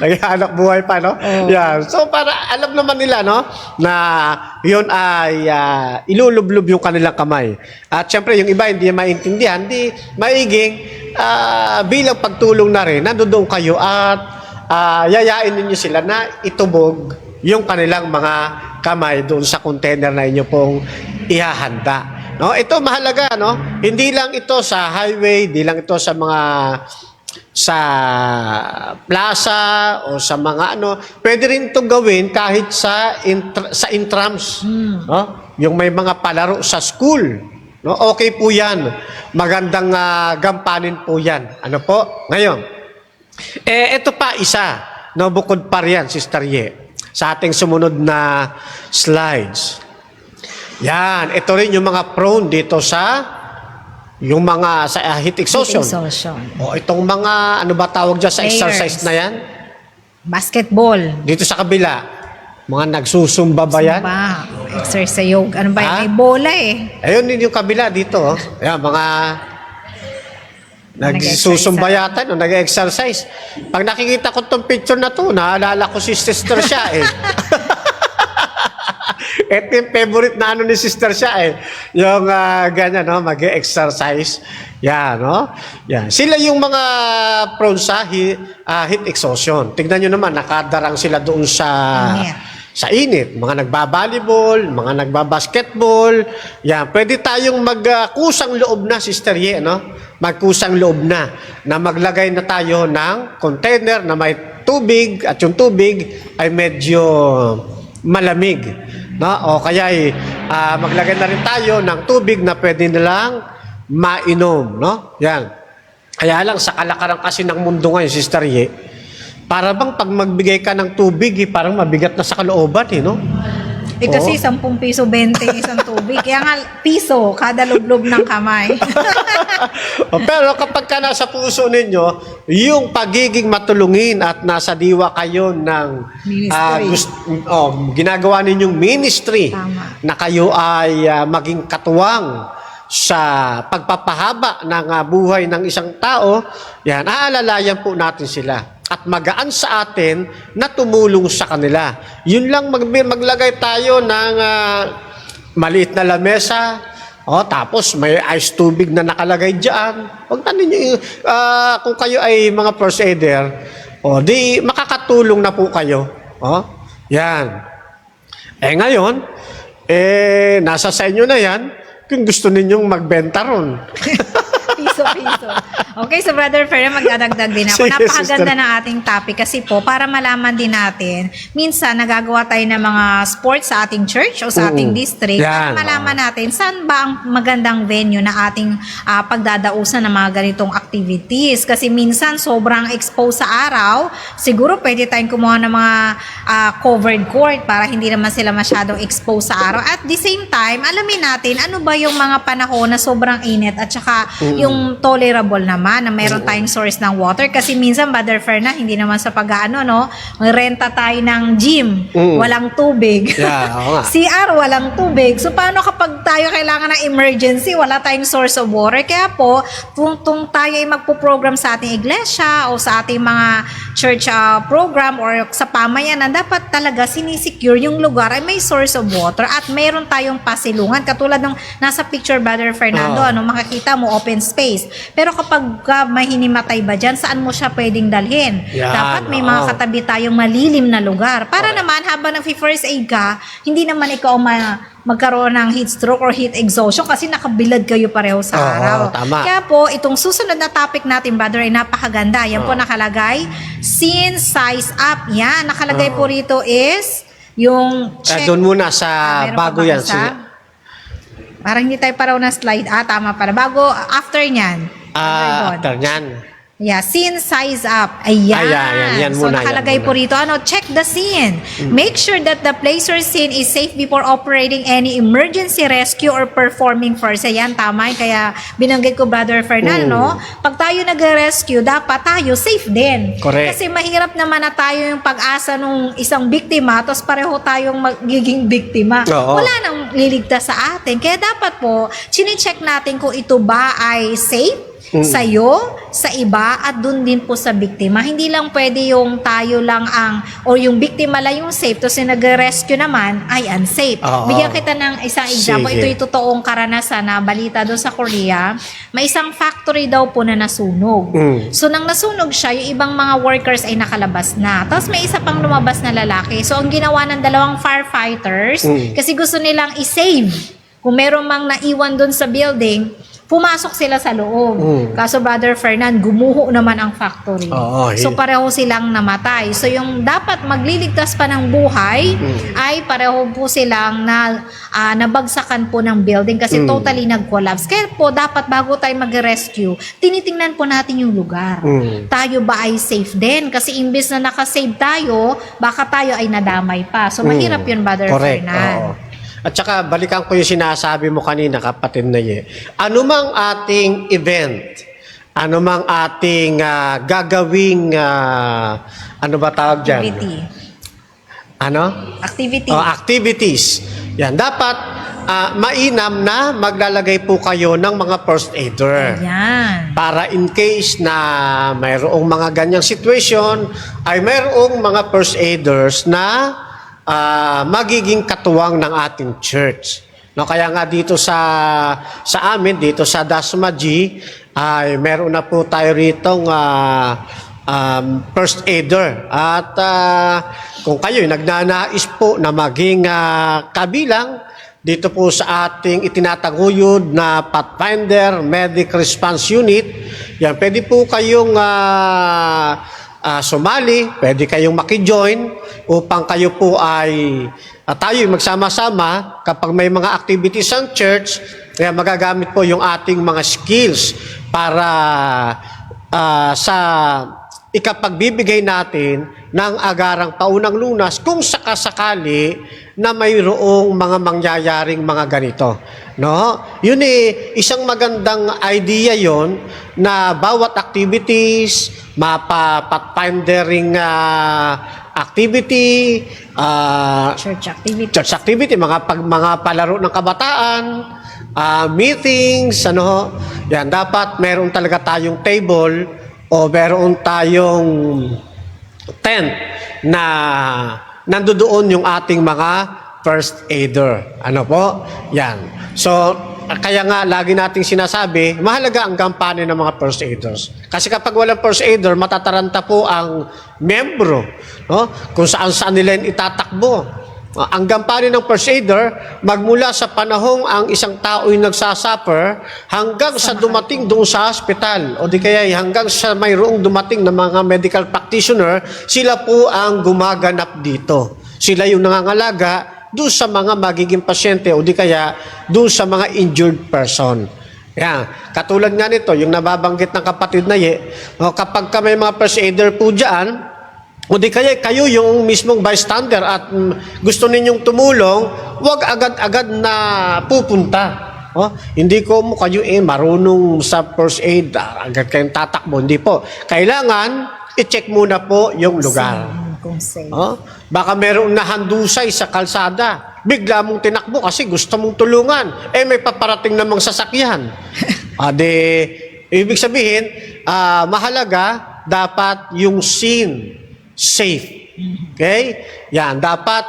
[SPEAKER 3] Naghahanap buhay pa, no? Yeah. So, para alam naman nila, no, na yun ay ilulublob yung kanilang kamay. At syempre, yung iba hindi maintindihan, hindi maiging bilang pagtulong na rin, nandoon kayo at yayain ninyo sila na itubog yung kanilang mga kamay doon sa container na inyo pong ihahanda. No? Ito mahalaga, no? Hindi lang ito sa highway, hindi lang ito sa mga sa plaza o sa mga pwede rin itong gawin kahit sa intrams, no? Yung may mga palaro sa school, no? Okay po yan, magandang gampanin po yan. Ngayon, ito pa isa, no? Bukod pa riyan, Sister Ye, sa ating sumunod na slides. Yan, ito rin yung mga prone dito sa yung mga sa heat exhaustion. Itong mga, ba tawag dyan sa exercise na yan?
[SPEAKER 2] Basketball.
[SPEAKER 3] Dito sa kabila, mga nagsusumba ba yan?
[SPEAKER 2] Exercise yoga. Ano ba yan? May bola
[SPEAKER 3] Ayun din yung kabila dito. Ayan, mga nagsusumba yata, nag-exercise. Pag nakikita ko itong picture na to, naalala ko si Sister siya Ito yung favorite na ni Sister siya yung ganyan, no, mag-exercise. Yan, no? Yan. Sila yung mga prone sa heat exhaustion. Tignan nyo naman, nakadarang sila doon sa init. Mga nagbabalibol, mga nagbabasketball. Yan, pwede tayong magkusang loob na, Sister Ye, no? Magkusang loob na maglagay na tayo ng container na may tubig at yung tubig ay medyo malamig. No? O kaya maglagay na rin tayo ng tubig na pwede nilang mainom. No? Yan. Kaya lang sa kalakaran kasi ng mundo ngayon, Sister Ye, para bang pag magbigay ka ng tubig, parang mabigat na sa kalooban, no?
[SPEAKER 2] Kasi 10 piso 20 isang tubig. Kaya nga piso kada lublob ng kamay.
[SPEAKER 3] Pero kapag ka nasa puso ninyo, yung pagiging matulungin at nasa diwa kayo ng ginagawa ninyong ministry,
[SPEAKER 2] Tama.
[SPEAKER 3] na kayo ay maging katuwang sa pagpapahaba ng buhay ng isang tao, yan, aalalayan po natin sila. At magaan sa atin na tumulong sa kanila. Yun lang, maglagay tayo ng maliit na lamesa, tapos may ice tubig na nakalagay dyan. Huwag na ninyo, kung kayo ay mga first aider, O di makakatulong na po kayo. O, yan. Ngayon, nasa sa inyo na yan kung gusto ninyong magbenta ron.
[SPEAKER 2] Piso-piso. Okay, so Brother Fer, magdadagdag din ako.
[SPEAKER 3] Sige,
[SPEAKER 2] Napakaganda
[SPEAKER 3] sister.
[SPEAKER 2] ng ating topic kasi po, para malaman din natin, minsan nagagawa tayo ng mga sports sa ating church o sa ating district.
[SPEAKER 3] Yan,
[SPEAKER 2] Para malaman natin, saan ba ang magandang venue na ating pagdadausan ng mga ganitong activities. Kasi minsan, sobrang exposed sa araw. Siguro, pwede tayong kumuha ng mga covered court para hindi naman sila masyadong exposed sa araw. At the same time, alamin natin, ano ba yung mga panahon na sobrang init at saka yung tolerable naman na meron tayong source ng water. Kasi minsan, Brother Fernan, hindi naman sa pag-ano, no? Renta tayo ng gym, walang tubig.
[SPEAKER 3] Yeah, oo nga.
[SPEAKER 2] CR, walang tubig. So, paano kapag tayo kailangan ng emergency, wala tayong source of water? Kaya po, kung tayo ay magpo-program sa ating iglesia o sa ating mga church program or sa pamayanan, dapat talaga sinisecure yung lugar ay may source of water at mayroon tayong pasilungan. Katulad ng nasa picture, Brother Fernando, makakita mo, open space. Pero kapag may hinimatay ba dyan, saan mo siya pwedeng dalhin?
[SPEAKER 3] Yan,
[SPEAKER 2] Dapat may mga katabi tayong malilim na lugar. Para naman, habang nag-first aid ka, hindi naman ikaw magkaroon ng heat stroke or heat exhaustion kasi nakabilad kayo pareho sa araw.
[SPEAKER 3] Tama.
[SPEAKER 2] Kaya po, itong susunod na topic natin, Brother, ay napakaganda. Yan po nakalagay. Scene size up. Yan, nakalagay po rito is yung check.
[SPEAKER 3] Doon muna sa
[SPEAKER 2] Meron pa
[SPEAKER 3] bago
[SPEAKER 2] ba
[SPEAKER 3] yan.
[SPEAKER 2] isa? Parang hindi tayo paraw na slide. Tama pala. Bago, after nyan.
[SPEAKER 3] After nyan.
[SPEAKER 2] Yeah, scene size up. Ayan.
[SPEAKER 3] Yan
[SPEAKER 2] So,
[SPEAKER 3] muna,
[SPEAKER 2] nakalagay
[SPEAKER 3] yan
[SPEAKER 2] po
[SPEAKER 3] muna.
[SPEAKER 2] rito, check the scene. Make sure that the place or scene is safe before operating any emergency rescue or performing first. Ayan, tama. Kaya binanggit ko, Brother Fernando, no? Pag tayo nag-rescue, dapat tayo safe din.
[SPEAKER 3] Correct.
[SPEAKER 2] Kasi mahirap naman na tayo yung pag-asa nung isang biktima, tapos pareho tayong magiging biktima.
[SPEAKER 3] Oo.
[SPEAKER 2] Wala nang liligtas sa atin. Kaya dapat po, chine-check natin kung ito ba ay safe sa'yo, sa iba, at dun din po sa biktima. Hindi lang pwede yung tayo lang o yung biktima lang yung safe, tapos yung nag-rescue naman ay unsafe.
[SPEAKER 3] Oo.
[SPEAKER 2] Bigyan kita ng isang example.
[SPEAKER 3] Sige.
[SPEAKER 2] Ito yung totoong karanasan na balita doon sa Korea. May isang factory daw po na nasunog. So, nang nasunog siya, yung ibang mga workers ay nakalabas na. Tapos may isa pang lumabas na lalaki. So, ang ginawa ng dalawang firefighters, kasi gusto nilang i-save. Kung meron mang naiwan doon sa building, pumasok sila sa loob. Kaso Brother Fernan, gumuho naman ang factory.
[SPEAKER 3] Oo,
[SPEAKER 2] So pareho silang namatay. So yung dapat magliligtas pa ng buhay ay pareho po silang nabagsakan po ng building kasi totally nag-collapse. Kaya po dapat bago tayo mag-rescue, tinitingnan po natin yung lugar. Tayo ba ay safe din? Kasi imbes na nakasave tayo, baka tayo ay nadamay pa. So mahirap yun, Brother
[SPEAKER 3] Correct.
[SPEAKER 2] Fernan.
[SPEAKER 3] Oo. At saka balikan ko yung sinasabi mo kanina, kapatid na ye. Ano mang ating event, ano mang ating gagawing, ano ba tawag dyan?
[SPEAKER 2] Activity.
[SPEAKER 3] Ano?
[SPEAKER 2] Activity.
[SPEAKER 3] Activities. Yan. Dapat mainam na maglalagay po kayo ng mga first aider.
[SPEAKER 2] Ayan.
[SPEAKER 3] Para in case na mayroong mga ganyang situation, ay mayroong mga first aiders na magiging katuwang ng ating church. No, kaya nga dito sa amin, dito sa Dasma G, ay meron na po tayo ritong first aider. At kung kayo nagnanais po na maging kabilang dito po sa ating itinataguyod na Pathfinder Medic Response Unit, yan, pwede po kayong sumali, pwede kayong makijoin upang kayo po ay tayo magsama-sama kapag may mga activities ang church, kaya magagamit po yung ating mga skills para sa ikapagbibigay natin ng agarang paunang lunas kung sakasakali na mayroong mga mangyayaring mga ganito. No? Yun isang magandang idea yon na bawat activities, mapa-pathfindering activity,
[SPEAKER 2] Church activity.
[SPEAKER 3] mga palaro ng kabataan, meetings, yan, dapat meron talaga tayong table o meron tayong tent na nandoon yung ating mga first aider. Ano po? Yan. So, kaya nga lagi nating sinasabi, mahalaga ang gampanin ng mga first aiders. Kasi kapag walang first aider, matataranta po ang membro, no? Kung saan-saan nila yung itatakbo. Ang gampanin ng first aider, magmula sa panahong ang isang tao yung nagsasuffer hanggang sa dumating doon sa hospital o di kaya hanggang sa mayroong dumating na mga medical practitioner, sila po ang gumaganap dito. Sila yung nangangalaga doon sa mga magiging pasyente o di kaya doon sa mga injured person. Yan. Katulad nga nito, yung nababanggit ng kapatid na kapag ka may mga first aider po dyan, o di kaya kayo yung mismong bystander at gusto ninyong tumulong, huwag agad-agad na pupunta. Hindi ko mo kayo marunong sa first aid, agad kayong tatakbo. Hindi po. Kailangan i-check muna po yung lugar.
[SPEAKER 2] Kung safe.
[SPEAKER 3] Baka merong nahandusay sa kalsada. Bigla mong tinakbo kasi gusto mong tulungan. May paparating namang sasakyan. Ibig sabihin, mahalaga dapat yung scene safe. Okay? Yan, dapat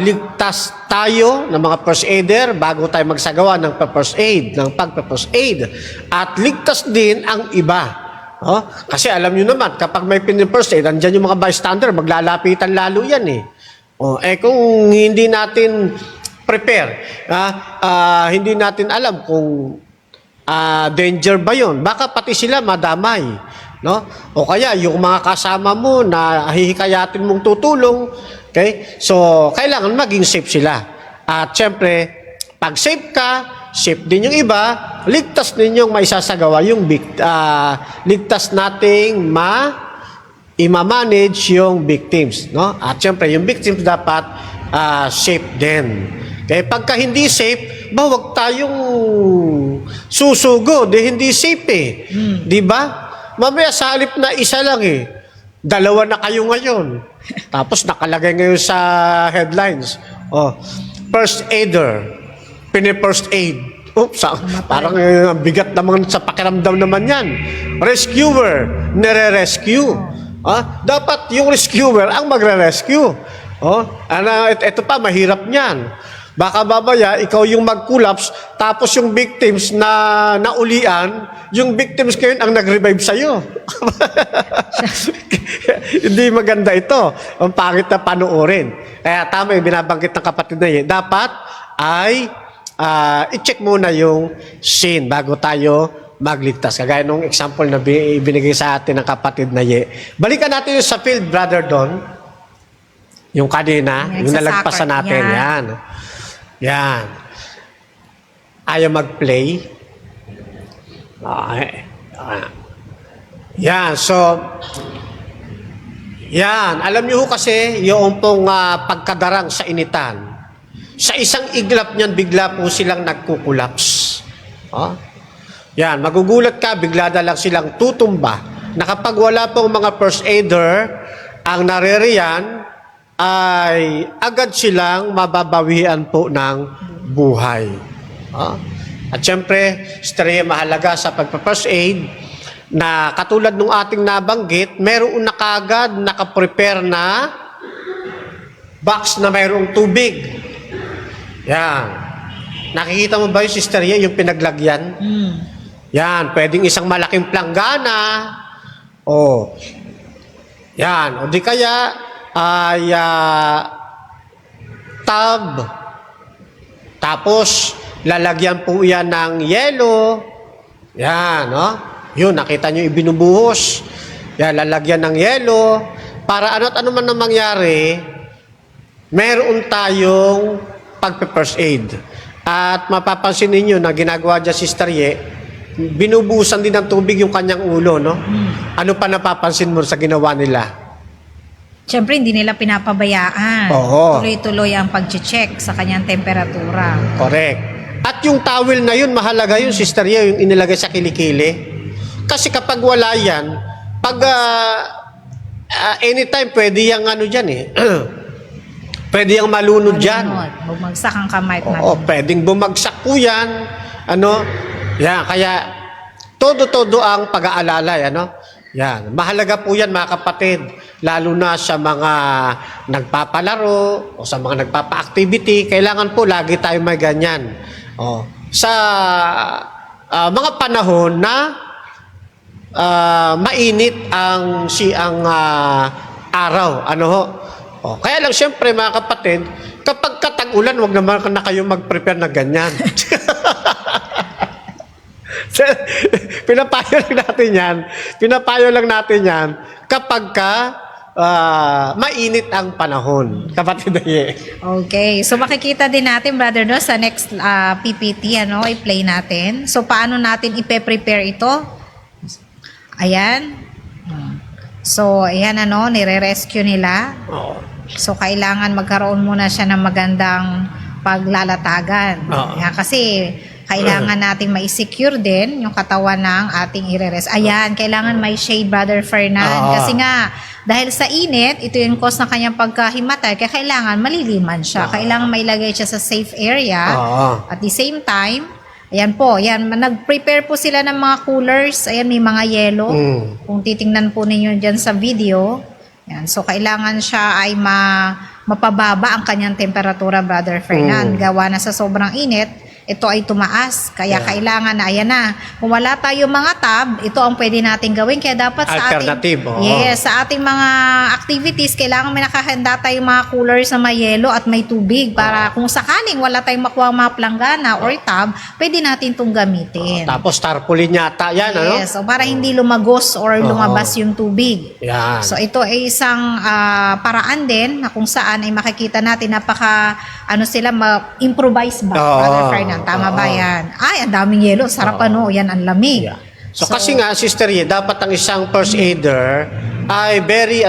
[SPEAKER 3] ligtas tayo ng mga first aider bago tayo magsagawa ng first aid, ng pagpa-first aid. At ligtas din ang iba. Kasi alam nyo naman, kapag may first aid, andyan yung mga bystander, maglalapitan lalo yan kung hindi natin prepare, hindi natin alam kung danger ba yon, baka pati sila madamay. No? O kaya yung mga kasama mo na hihikayatin mong tutulong, okay? So, kailangan maging safe sila. At syempre, pag safe ka, safe din yung iba, ligtas ninyong maisasagawa yung ligtas nating ima-manage yung victims, no? At syempre, yung victims dapat safe din. Okay? Pagka hindi safe, wag tayong susugo, hindi safe Di ba? Mamaya sa halip na isa lang dalawa na kayo ngayon. Tapos nakalagay ngayon sa headlines. First aider, first aid. Oops, parang bigat naman sa pakiramdam naman yan. Rescuer, nire-rescue. Dapat yung rescuer ang magre-rescue. Ito pa, mahirap niyan. Baka babaya, ikaw yung mag-collapse, tapos yung victims na naulian, yung victims ngayon ang nag-revive sa'yo. Hindi maganda ito. Ang pangit na panoorin. Kaya tama yung binabanggit ng kapatid na dapat ay i-check muna yung scene bago tayo magligtas. Kagaya nung example na binigay sa atin ng kapatid na Balikan natin yung sa field, Brother Don. Yung kanina, yung nalagpasan natin. Yan. Ayaw mag-play. Yan. So, yan. Alam niyo kasi, yung pong pagkadarang sa initan. Sa isang iglap niyan, bigla po silang nagkukulaps. Yan. Magugulat ka, bigla na lang silang tutumba. Na kapag wala pong mga first aider, ang naririyan, ay agad silang mababawian po ng buhay. At syempre, mahalaga sa pagpa-first aid na katulad ng ating nabanggit, meron na kagad nakaprepare na box na mayroong tubig. Yan. Nakikita mo ba yung Sister yung pinaglagyan? Yan, pwedeng isang malaking planggana. Yan. O di kaya ay tub. Tapos, lalagyan po yan ng yelo. Yan, Yun, nakita nyo, ibinubuhos. Yan, lalagyan ng yelo. Para ano't ano man na mangyari, meron tayong pagpe-first aid. At mapapansin ninyo na ginagawa dyan si Sister binubuhusan din ng tubig yung kanyang ulo, Ano pa napapansin mo sa ginawa nila?
[SPEAKER 2] Siyempre, hindi nila pinapabayaan. Tuloy-tuloy ang pag-check sa kanyang temperatura.
[SPEAKER 3] Correct. At yung towel na yun, mahalaga yun, Sister yung inilagay sa kilikili. Kasi kapag wala yan, pag anytime, pwede yung dyan pwede yung malunod dyan.
[SPEAKER 2] Bumagsak ang kamay.
[SPEAKER 3] Pwedeng bumagsak po yan. Yan, kaya todo-todo ang pag-aalalay, Yan. Mahalaga po yan, mga kapatid. Lalo na sa mga nagpapalaro o sa mga nagpapa-activity, kailangan po lagi tayo may ganyan. sa mga panahon na mainit ang araw. Ano ho? Kaya lang siyempre mga kapatid, kapag katag-ulan, wag naman na kayo mag-prepare na ganyan. Pinapayo lang natin yan kapag mainit ang panahon. Kapatid Daye.
[SPEAKER 2] Okay. So makikita din natin, brother, no, sa next PPT, i-play natin. So paano natin ipe-prepare ito? Ayan. So, ayan, nire-rescue nila. So, kailangan magkaroon muna siya ng magandang paglalatagan. Ayan, kasi kailangan nating ma-secure din yung katawan ng ating ire-rest. Ayan, kailangan may shade, Brother Fernan. Kasi nga, dahil sa init, ito yung cause ng kanyang pagkahimatay, kaya kailangan maliliman siya. Kailangan mailagay siya sa safe area. At the same time, ayan po, nag-prepare po sila ng mga coolers. Ayan, may mga yelo. Kung titingnan po ninyo dyan sa video. Ayan, so, kailangan siya ay mapababa ang kanyang temperatura, Brother Fernan. Gawa na sa sobrang init, ito ay tumaas. Kaya kailangan na, ayan na. Kung wala tayong mga tab, ito ang pwede natin gawin. Kaya dapat sa
[SPEAKER 3] alternative,
[SPEAKER 2] sa ating mga activities, kailangan may nakahanda tayong mga coolers na may yelo at may tubig para kung sakaling wala tayong makuha mga planggana or tab, pwede natin itong gamitin.
[SPEAKER 3] Tapos tarpaulin yata yan,
[SPEAKER 2] Yes, so para hindi lumagos or lumabas yung tubig.
[SPEAKER 3] Yan.
[SPEAKER 2] So ito ay isang paraan din na kung saan ay makikita natin sila ma-improvise ba, Brother Fernand? Tama ba yan? Ay, ang daming yelo. Sarap yan ang lamig.
[SPEAKER 3] Yeah. So kasi nga, Sister Ye, dapat ang isang first aider ay very,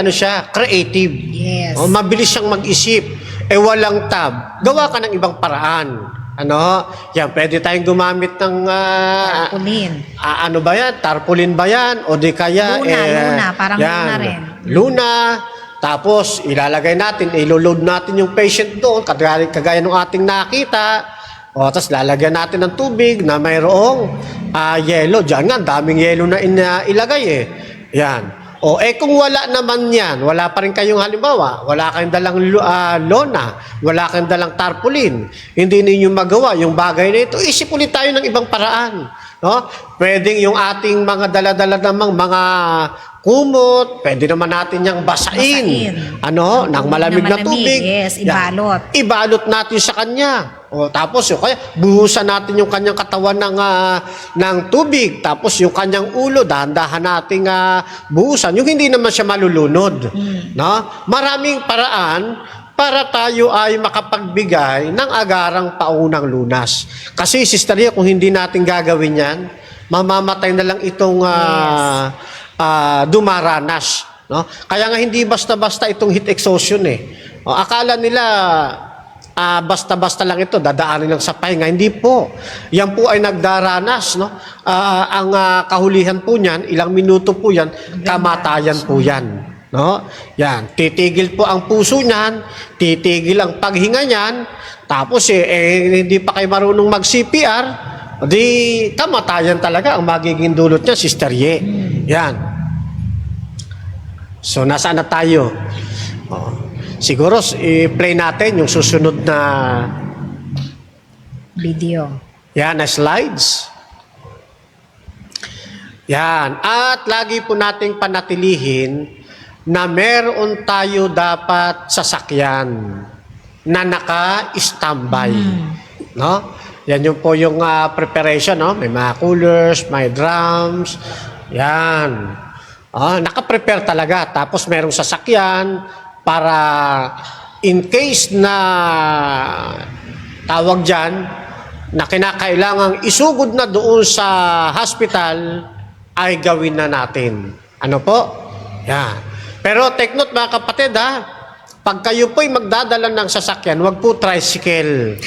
[SPEAKER 3] creative.
[SPEAKER 2] Yes.
[SPEAKER 3] Mabilis siyang mag-isip. Walang tab. Gawa ka ng ibang paraan. Yan, pwede tayong gumamit ng
[SPEAKER 2] Tarpaulin.
[SPEAKER 3] Tarpaulin ba yan? O di kaya
[SPEAKER 2] Luna, parang
[SPEAKER 3] yan,
[SPEAKER 2] luna rin.
[SPEAKER 3] Luna. Tapos ilalagay natin, iloload natin yung patient doon, kagaya ng ating nakita. Tapos lalagyan natin ng tubig na mayroong yelo. Diyan nga, daming yelo na ilagay Yan. Kung wala naman yan, wala pa rin kayong halimbawa, wala kayong dalang lona, wala kayong dalang tarpaulin, hindi ninyo magawa yung bagay na ito, isip ulit tayo ng ibang paraan. Pwedeng yung ating mga dala-dala namang mga kumot, pwede naman natin yung basain. Ng malamig na tubig.
[SPEAKER 2] Yes, ibalot.
[SPEAKER 3] Yan. Ibalot natin sa kanya. Tapos kaya buhusan natin yung kanyang katawan ng tubig. Tapos yung kanyang ulo, dahan-dahan nating buhusan. Yung hindi naman siya malulunod. Maraming paraan para tayo ay makapagbigay ng agarang paunang lunas. Kasi, Sister Ye, kung hindi natin gagawin yan, mamamatay na lang itong dumaranas. Kaya nga hindi basta-basta itong heat exhaustion akala nila basta-basta lang ito, dadaanin lang sa pahinga. Hindi po. Yan po ay nagdaranas. Ang kahulihan po niyan, ilang minuto po yan, kamatayan po yan. Yan. Titigil po ang puso niyan, titigil ang paghinga niyan, tapos hindi pa kayo marunong mag-CPR, di kamatayan talaga ang magiging dulot niya, Sister Ye. Yan. So, nasaan na tayo? Siguro, i-play natin yung susunod na
[SPEAKER 2] video.
[SPEAKER 3] Yan, na slides. Yan. At lagi po nating panatilihin na meron tayo dapat sasakyan na naka-standby. Yan yung po yung preparation. May mga coolers, may drums. Yan. Naka-prepare talaga. Tapos merong sasakyan para in case na tawag dyan na kinakailangang isugod na doon sa hospital ay gawin na natin. Ano po? Yan. Pero take note mga kapatid pag kayo po'y magdadala ng sasakyan, wag po tricycle.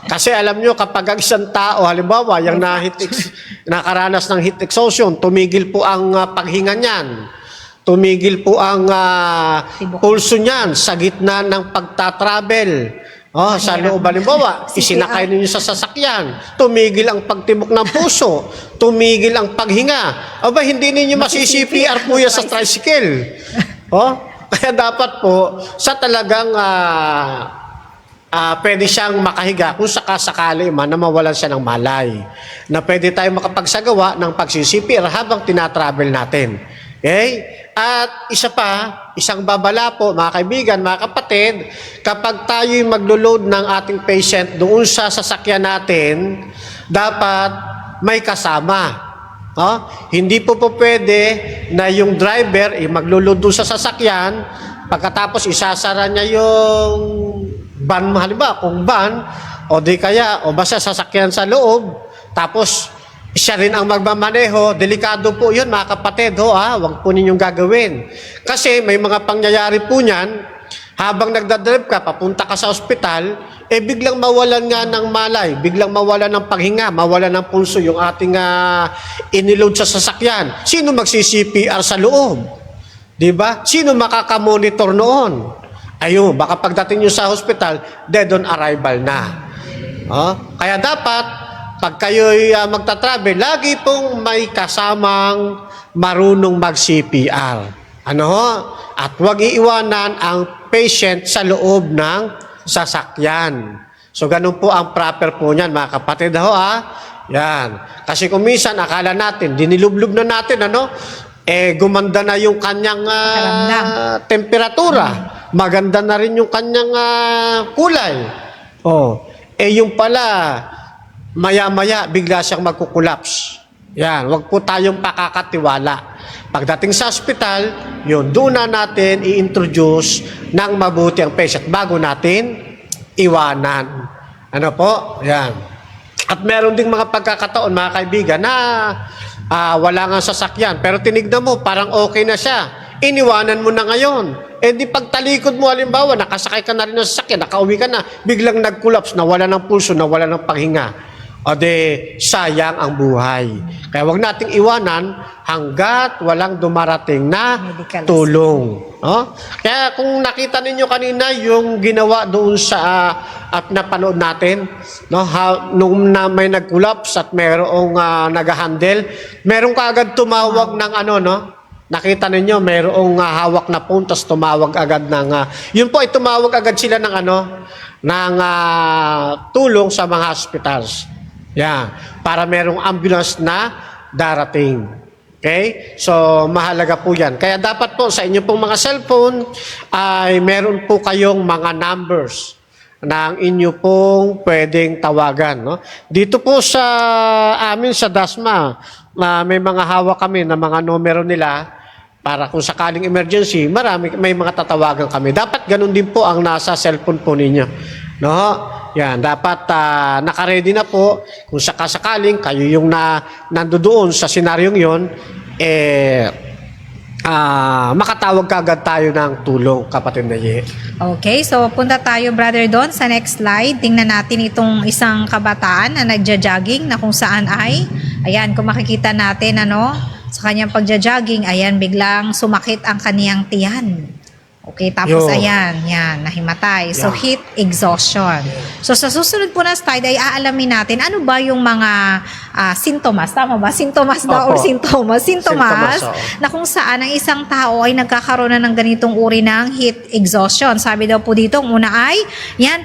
[SPEAKER 3] Kasi alam nyo, kapag ang isang tao, halimbawa, yung nakaranas ng heat exhaustion, tumigil po ang paghinga niyan. Tumigil po ang pulso niyan sa gitna ng pagtatravel. Sa loob, halimbawa, isinakay ninyo sa sasakyan, tumigil ang pagtibok ng puso, tumigil ang paghinga. Hindi ninyo masi-CPR po yan sa tricycle. Kaya dapat po, sa talagang pwede siyang makahiga kung sakasakali man na mawalan siya ng malay. Na pwede tayong makapagsagawa ng pag-CPR habang tinatravel natin. Okay? At isa pa, isang babala po, mga kaibigan, mga kapatid, kapag tayo'y maglo-load ng ating patient doon sa sasakyan natin, dapat may kasama. No? Hindi po pwede na yung driver maglo-load doon sa sasakyan, pagkatapos isasara niya yung van mo, halimbawa, kung van, o di kaya, o basta sasakyan sa loob, tapos siya rin ang magmamaneho, delikado po yun mga kapatid, huwag po ninyong gagawin. Kasi may mga pangyayari po niyan, habang nagdadrive ka, papunta ka sa ospital, biglang mawalan nga ng malay, biglang mawalan ng paghinga, mawalan ng pulso yung ating iniload sa sasakyan. Sino magsi-CPR sa loob? Diba? Sino makakamonitor noon? Ayun, baka pagdating nyo sa hospital, dead on arrival na. Kaya dapat, pag kayo'y magta-travel, lagi pong may kasamang marunong mag-CPR. At huwag iiwanan ang patient sa loob ng sasakyan. So, ganun po ang proper po niyan, mga kapatid. Yan. Kasi kung minsan, akala natin, dinilublog na natin, gumanda na yung kanyang temperatura. Maganda na rin yung kanyang kulay. Yung pala, maya-maya, bigla siyang magkukulaps. Yan, wag po tayong pakakatiwala. Pagdating sa hospital, doon na natin i-introduce ng mabuti ang patient bago natin iwanan. Ano po? Yan. At meron ding mga pagkakataon, mga kaibigan, na wala nga sasakyan. Pero tinignan mo, parang okay na siya. Iniwanan mo na ngayon. Di pagtalikod mo, halimbawa, nakasakay ka na rin ng sasakyan, nakauwi ka na, biglang nag-collapse, nawala ng pulso, nawala ng paghinga. Sayang ang buhay. Kaya wag nating iwanan hanggat walang dumarating na
[SPEAKER 2] Medical
[SPEAKER 3] tulong. Kaya kung nakita ninyo kanina yung ginawa doon sa at napanood natin, nung may nag-collapse at merong nag-handle, merong kaagad tumawag ng nakita ninyo, merong hawak na phone, tapos tumawag agad ng, yun po, tumawag agad sila ng ng tulong sa mga hospitals. Para merong ambulance na darating. Okay? So, mahalaga po yan. Kaya dapat po sa inyo pong mga cellphone ay meron po kayong mga numbers na ang inyo pong pwedeng tawagan. Dito po sa amin sa DASMA, may mga hawak kami na mga numero nila para kung sakaling emergency, may mga tatawagan kami. Dapat ganun din po ang nasa cellphone po ninyo. Yan, dapat naka-ready na po kung sakasakaling kayo yung nandoon sa senaryong yon, makatawag kagad tayo ng tulong, kapatid na Ye.
[SPEAKER 2] Okay, so punta tayo, Brother Don, sa next slide. Tingnan natin itong isang kabataan na nagja-jogging na kung saan ayan, kung makikita natin, sa kanyang pagja-jogging, ayan, biglang sumakit ang kaniyang tiyan. Okay, tapos ayan, nahimatay. So, heat exhaustion. So, sa susunod po na slide ay aalamin natin ano ba yung mga sintomas. Tama ba? Sintomas daw or sintomas? Sintomas na kung saan ang isang tao ay nagkakaroon na ng ganitong uri ng heat exhaustion. Sabi daw po dito, una ay,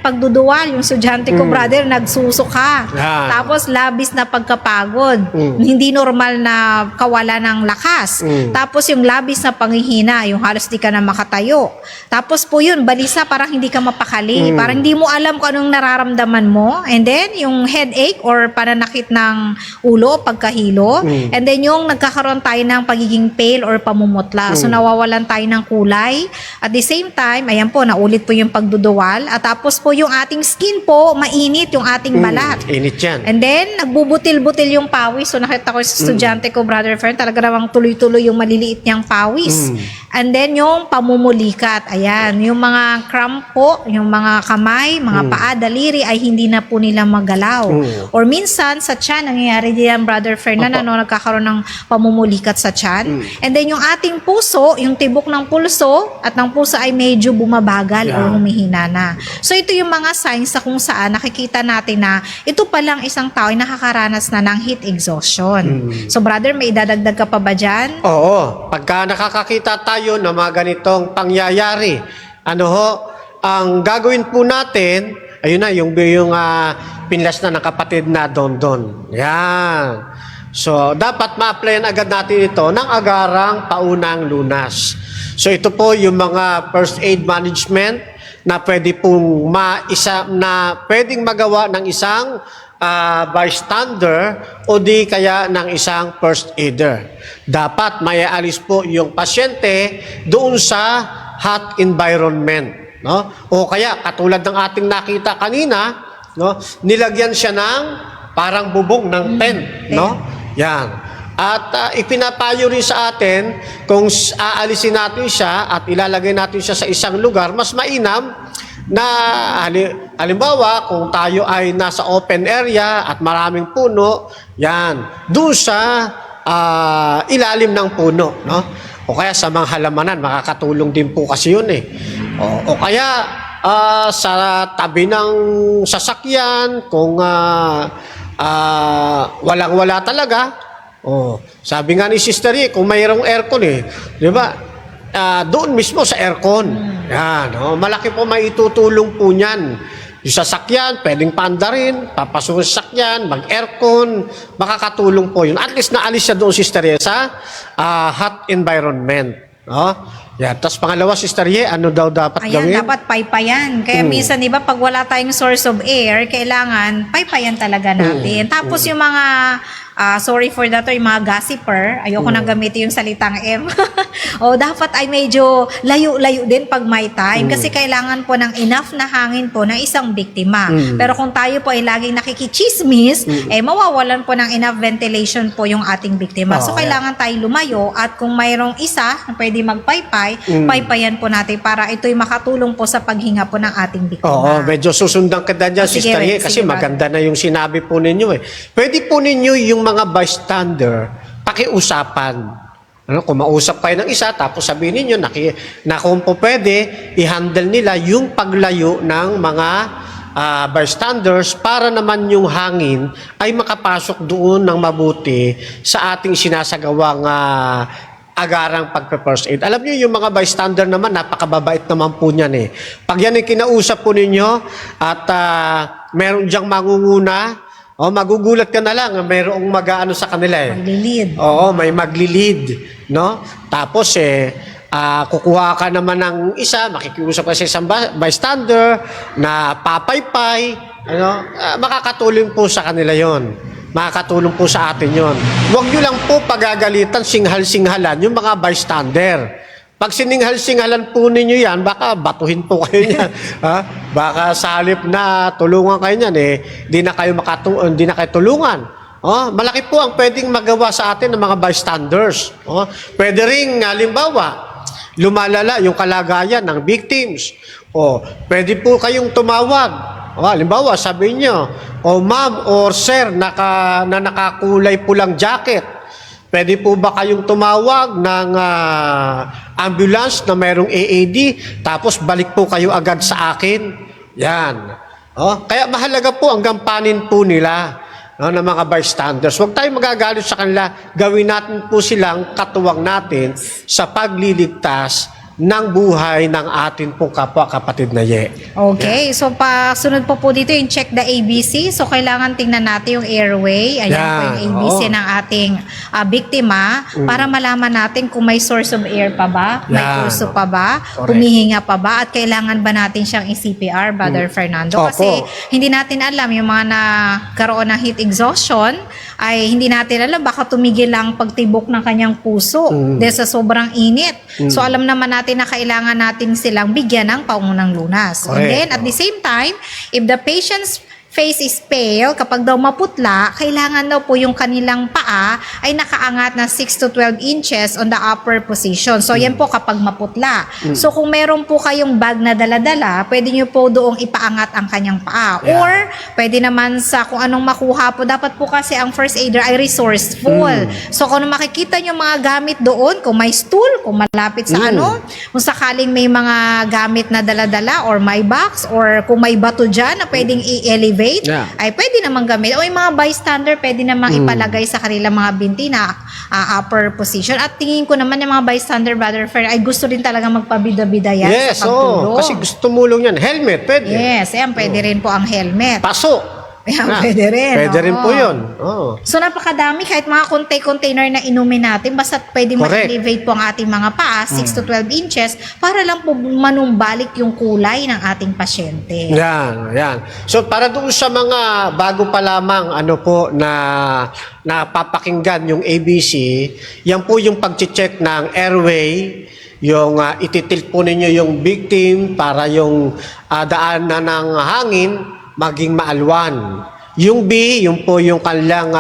[SPEAKER 2] pagduduwal. Yung estudyante ko, brother, nagsusuka. Tapos, labis na pagkapagod. Hindi normal na kawalan ng lakas. Tapos, yung labis na panghihina, yung halos di ka na makatayo. Tapos po yun, balisa, parang hindi ka mapakali. Parang hindi mo alam kung anong nararamdaman mo. And then, yung headache or pananakit ng ulo, pagkahilo. And then, yung nagkakaroon tayo ng pagiging pale or pamumutla. So, nawawalan tayo ng kulay. At the same time, ayan po, naulit po yung pagduduwal. At tapos po, yung ating skin po, mainit yung ating balat.
[SPEAKER 3] Init yan.
[SPEAKER 2] And then, nagbubutil-butil yung pawis. So, nakita ko sa estudyante ko, Brother Fern, talaga namang tuloy-tuloy yung maliliit niyang pawis. And then, yung pamumulikat. Ayan, yung mga cramp po, yung mga kamay, mga paa, daliri, ay hindi na po nila magalaw. Or minsan, sa tiyan, nangyayari din, Brother Fernand, nagkakaroon ng pamumulikat sa tiyan. And then, yung ating puso, yung tibok ng pulso, at ng puso ay medyo bumabagal or humihina na. So, ito yung mga signs sa kung saan nakikita natin na ito palang isang tao ay nakakaranas na ng heat exhaustion. So, Brother, may idadagdag ka pa ba dyan?
[SPEAKER 3] Oo. Pagka nakakakita tayo ng mga ganitong pangyayari, ang gagawin po natin ayun na, yung pinlas na ng kapatid na Dondon. Yan. So, dapat ma-applyan agad natin ito ng agarang paunang lunas. So, ito po yung mga first aid management na pwede pong pwedeng magawa ng isang bystander o di kaya ng isang first aider. Dapat maialis po yung pasyente doon sa hot environment, no? O kaya katulad ng ating nakita kanina, no? Nilagyan siya ng parang bubong ng tent, no? Yan. At ipinapayo rin sa atin kung aalisin natin siya at ilalagay natin siya sa isang lugar, mas mainam na halimbawa kung tayo ay nasa open area at maraming puno, yan, doon sa ilalim ng puno, no? O kaya sa mga halamanan, makakatulong din po kasi yun eh. O kaya sa tabi ng sasakyan, kung walang-wala talaga. Sabi nga ni Sister Ye, kung mayroong aircon eh, di ba? Doon mismo sa aircon. Yan, malaki po maitutulong po niyan. Yung sasakyan, pwedeng panda rin, papasok sa sasakyan, mag-aircon, makakatulong po yun. At least naalis siya doon, Sister Ye, sa hot environment. Yan. Tapos pangalawa, Sister Ye, ano daw dapat gawin?
[SPEAKER 2] Ayan, dapat paypayan. Kaya minsan, di ba, pag wala tayong source of air, kailangan paypayan talaga natin. Tapos yung mga, sorry for that, yung mga gossiper, ayoko nang gamitin yung salitang M. Dapat ay medyo layo-layo din pag may time. Kasi kailangan po ng enough na hangin po ng isang biktima. Pero kung tayo po ay laging nakikichismis, mawawalan po ng enough ventilation po yung ating biktima. So, kailangan tayo lumayo at kung mayroong isa na pwede magpaypay, paypayan po natin para ito'y makatulong po sa paghinga po ng ating biktima.
[SPEAKER 3] Oo, medyo susundan ka dyan,
[SPEAKER 2] Sige,
[SPEAKER 3] Sister Ye, kasi
[SPEAKER 2] sige,
[SPEAKER 3] maganda na yung sinabi po ninyo eh. Pwede po ninyo yung mga bystander, pakiusapan. Kung mausap kayo ng isa, tapos sabihin ninyo na kung po pwede, i-handle nila yung paglayo ng mga bystanders para naman yung hangin ay makapasok doon ng mabuti sa ating sinasagawang agarang pagpe-first aid. Alam niyo yung mga bystander naman, napakababait naman po niyan eh. Pag yan ay kinausap po ninyo at meron diyang mangunguna, magugulat ka na lang, mayroong mag-aano sa kanila eh.
[SPEAKER 2] Maglilid.
[SPEAKER 3] Oo, may maglilid, no? Tapos kukuha ka naman ng isa, makikiusap ka sa isang bystander na papaypay, makakatulong po sa kanila yon. Makakatulong po sa atin yon. Huwag nyo lang po pagagalitan, singhal-singhalan yung mga bystander. Pag sininghal-singhalan po ninyo yan, baka batuhin po kayo niyan. Baka sa halip na tulungan kayo niyan, di na kayo tulungan. Malaki po ang pwedeng magawa sa atin ng mga bystanders. Pwede ring, halimbawa, lumalala yung kalagayan ng victims. Pwede po kayong tumawag. Halimbawa, sabihin nyo, ma'am or sir, na nakakulay pulang jacket, pwede po ba kayong tumawag ng ambulance na mayroong AAD, tapos balik po kayo agad sa akin? Yan. Kaya mahalaga po ang gampanin po nila ng mga bystanders. Huwag tayong magagalit sa kanila. Gawin natin po silang katuwang natin sa pagliligtas ng buhay ng atin pong kapwa-kapatid na Ye.
[SPEAKER 2] Okay, so sunod po dito yung check the ABC. So kailangan tingnan natin yung airway. Ayan po yung ABC ng ating biktima para malaman natin kung may source of air pa ba, may pulso pa ba, humihinga pa ba, at kailangan ba natin siyang i-CPR, Brother Fernando? Kasi hindi natin alam yung mga nagkaroon ng heat exhaustion ay hindi natin alam, baka tumigil lang pagtibok ng kanyang puso dahil sa sobrang init. So alam naman natin na kailangan natin silang bigyan ng paunang lunas.
[SPEAKER 3] Correct.
[SPEAKER 2] And then, at the same time, if the patient's face is pale, kapag daw maputla, kailangan daw po yung kanilang paa ay nakaangat na 6 to 12 inches on the upper position. So, yan po kapag maputla. So, kung meron po kayong bag na dala-dala, pwede nyo po doong ipaangat ang kanyang paa. Or, pwede naman sa kung anong makuha po, dapat po kasi ang first aider ay resourceful. So, kung makikita nyo mga gamit doon, kung may stool, kung malapit sa kung sakaling may mga gamit na dala-dala or may box, or kung may bato dyan na pwedeng i-elevate, elevate,
[SPEAKER 3] Yeah.
[SPEAKER 2] ay pwede namang gamit. O yung mga bystander, pwede namang ipalagay sa kanilang mga binti na upper position. At tingin ko naman yung mga bystander, Brother Fer, ay gusto rin talaga magpabida-bida yan
[SPEAKER 3] Yes,
[SPEAKER 2] sa pagtulong.
[SPEAKER 3] kasi gusto tumulong yan. Helmet, pwede.
[SPEAKER 2] Yes, ayan, pwede rin po ang helmet.
[SPEAKER 3] Paso.
[SPEAKER 2] Ayan,
[SPEAKER 3] Na,
[SPEAKER 2] pwede rin.
[SPEAKER 3] Pwede rin
[SPEAKER 2] oo.
[SPEAKER 3] po yun. Oo.
[SPEAKER 2] So napakadami, kahit mga container na inumin natin, basta pwede
[SPEAKER 3] Correct.
[SPEAKER 2] ma-elevate po ang ating mga paa, 6 to 12 inches, para lang po manumbalik yung kulay ng ating pasyente.
[SPEAKER 3] Yan. So para doon sa mga bago pa lamang na napapakinggan yung ABC, yan po yung pag-check ng airway, yung ititilt po ninyo yung victim para yung daan na ng hangin maging maalwan. Yung B, yung po yung kanilang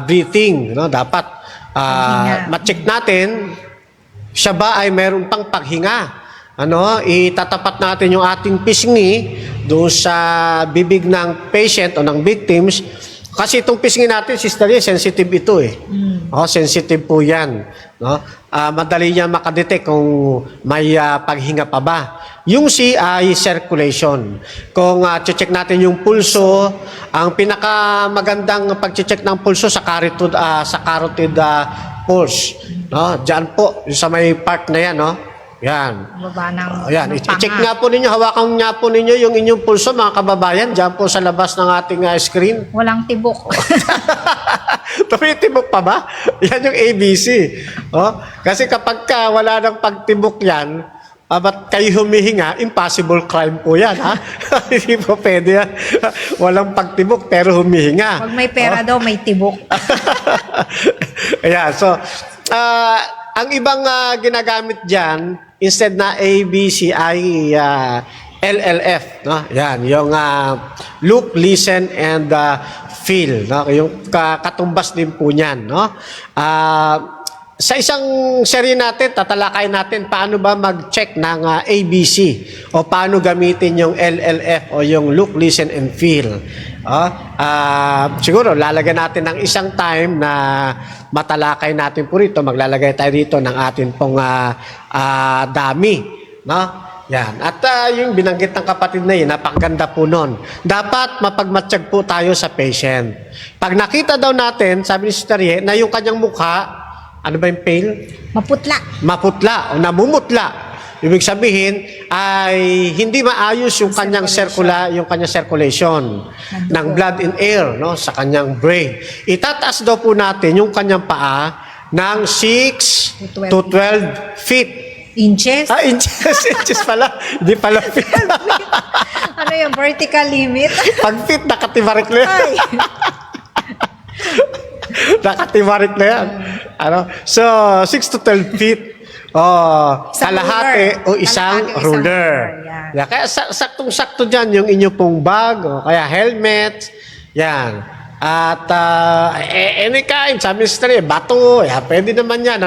[SPEAKER 3] breathing, no? Dapat
[SPEAKER 2] Paghinga.
[SPEAKER 3] ma-check natin siya ba ay meron pang paghinga. Itatapat natin yung ating pisngi doon sa bibig ng patient o ng victims. Kasi itong pisngi natin, sister, sensitive ito eh. Sensitive po yan. No? Madali niya makadetect kung may paghinga pa ba. Yung C ay circulation. Kung check natin yung pulso, ang pinakamagandang pag-check ng pulso sa carotid pulse. No? Diyan po, sa may part na yan, no? Yan.
[SPEAKER 2] Baba ng
[SPEAKER 3] Ayan,
[SPEAKER 2] ng
[SPEAKER 3] i-check
[SPEAKER 2] panga.
[SPEAKER 3] nga po ninyo, hawakan nga po ninyo yung inyong pulso, mga kababayan, dyan po sa labas ng ating screen.
[SPEAKER 2] Walang tibok.
[SPEAKER 3] Tumitibok pa ba? Yan yung ABC. Kasi kapag wala ng pagtibok yan, ba't kayo humihinga, impossible crime po yan, ha? Hindi po pwede yan. Walang pagtibok pero humihinga.
[SPEAKER 2] Pag may pera daw, may tibok.
[SPEAKER 3] Ayan, so, ang ibang ginagamit dyan, instead na ABC ay LLF, no? Yan, yung look, listen, and feel, no? Yung katumbas din po niyan, no? Sa isang serye natin, tatalakay natin paano ba mag-check ng ABC o paano gamitin yung LLF o yung look, listen, and feel. Siguro, lalagyan natin ng isang time na matalakay natin po rito. Maglalagay tayo rito ng atin pong dami. No? Yan. At yung binanggit ng kapatid na yun, napakaganda po nun. Dapat mapagmatsyag po tayo sa patient. Pag nakita daw natin, sabi ni Sister Ye, na yung kanyang mukha, ano ba yung pale?
[SPEAKER 2] Maputla.
[SPEAKER 3] Maputla o namumutla. Ibig sabihin ay hindi maayos yung kanyang circulation ng blood and air, no, sa kanyang brain. Itataas daw po natin yung kanyang paa ng 6 to 12 feet.
[SPEAKER 2] Inches.
[SPEAKER 3] Inches pala. Hindi pala feet.
[SPEAKER 2] Ano yung vertical limit?
[SPEAKER 3] Pag feet, nakatibarik na yan.
[SPEAKER 2] Ay.
[SPEAKER 3] Nakatibarik na yan. So, 6 to 12 feet. Kalahati o isang ruler.
[SPEAKER 2] Yan.
[SPEAKER 3] Yeah, kaya saktong-sakto dyan yung inyo pong bag o kaya helmet. Yan. At any kind, sabi ni bato, pwede naman yan,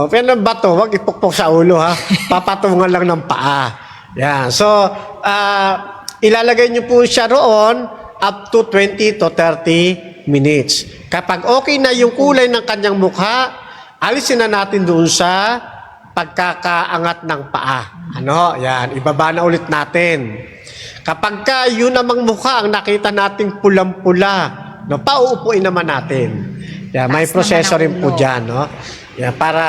[SPEAKER 3] pwede ng bato, wag ipukpok sa ulo, ha? Papatungan lang ng paa. Yan. So, ilalagay nyo po siya roon up to 20 to 30 minutes. Kapag okay na yung kulay ng kanyang mukha, alisin na natin doon sa pagkakaangat ng paa. Yan, ibaba na ulit natin. Kapag yun namang mukha ang nakita nating pulang-pula, pauupuin naman natin. Yan, may
[SPEAKER 2] Taas
[SPEAKER 3] proseso
[SPEAKER 2] naman ang
[SPEAKER 3] rin po
[SPEAKER 2] ulo.
[SPEAKER 3] dyan, yan, para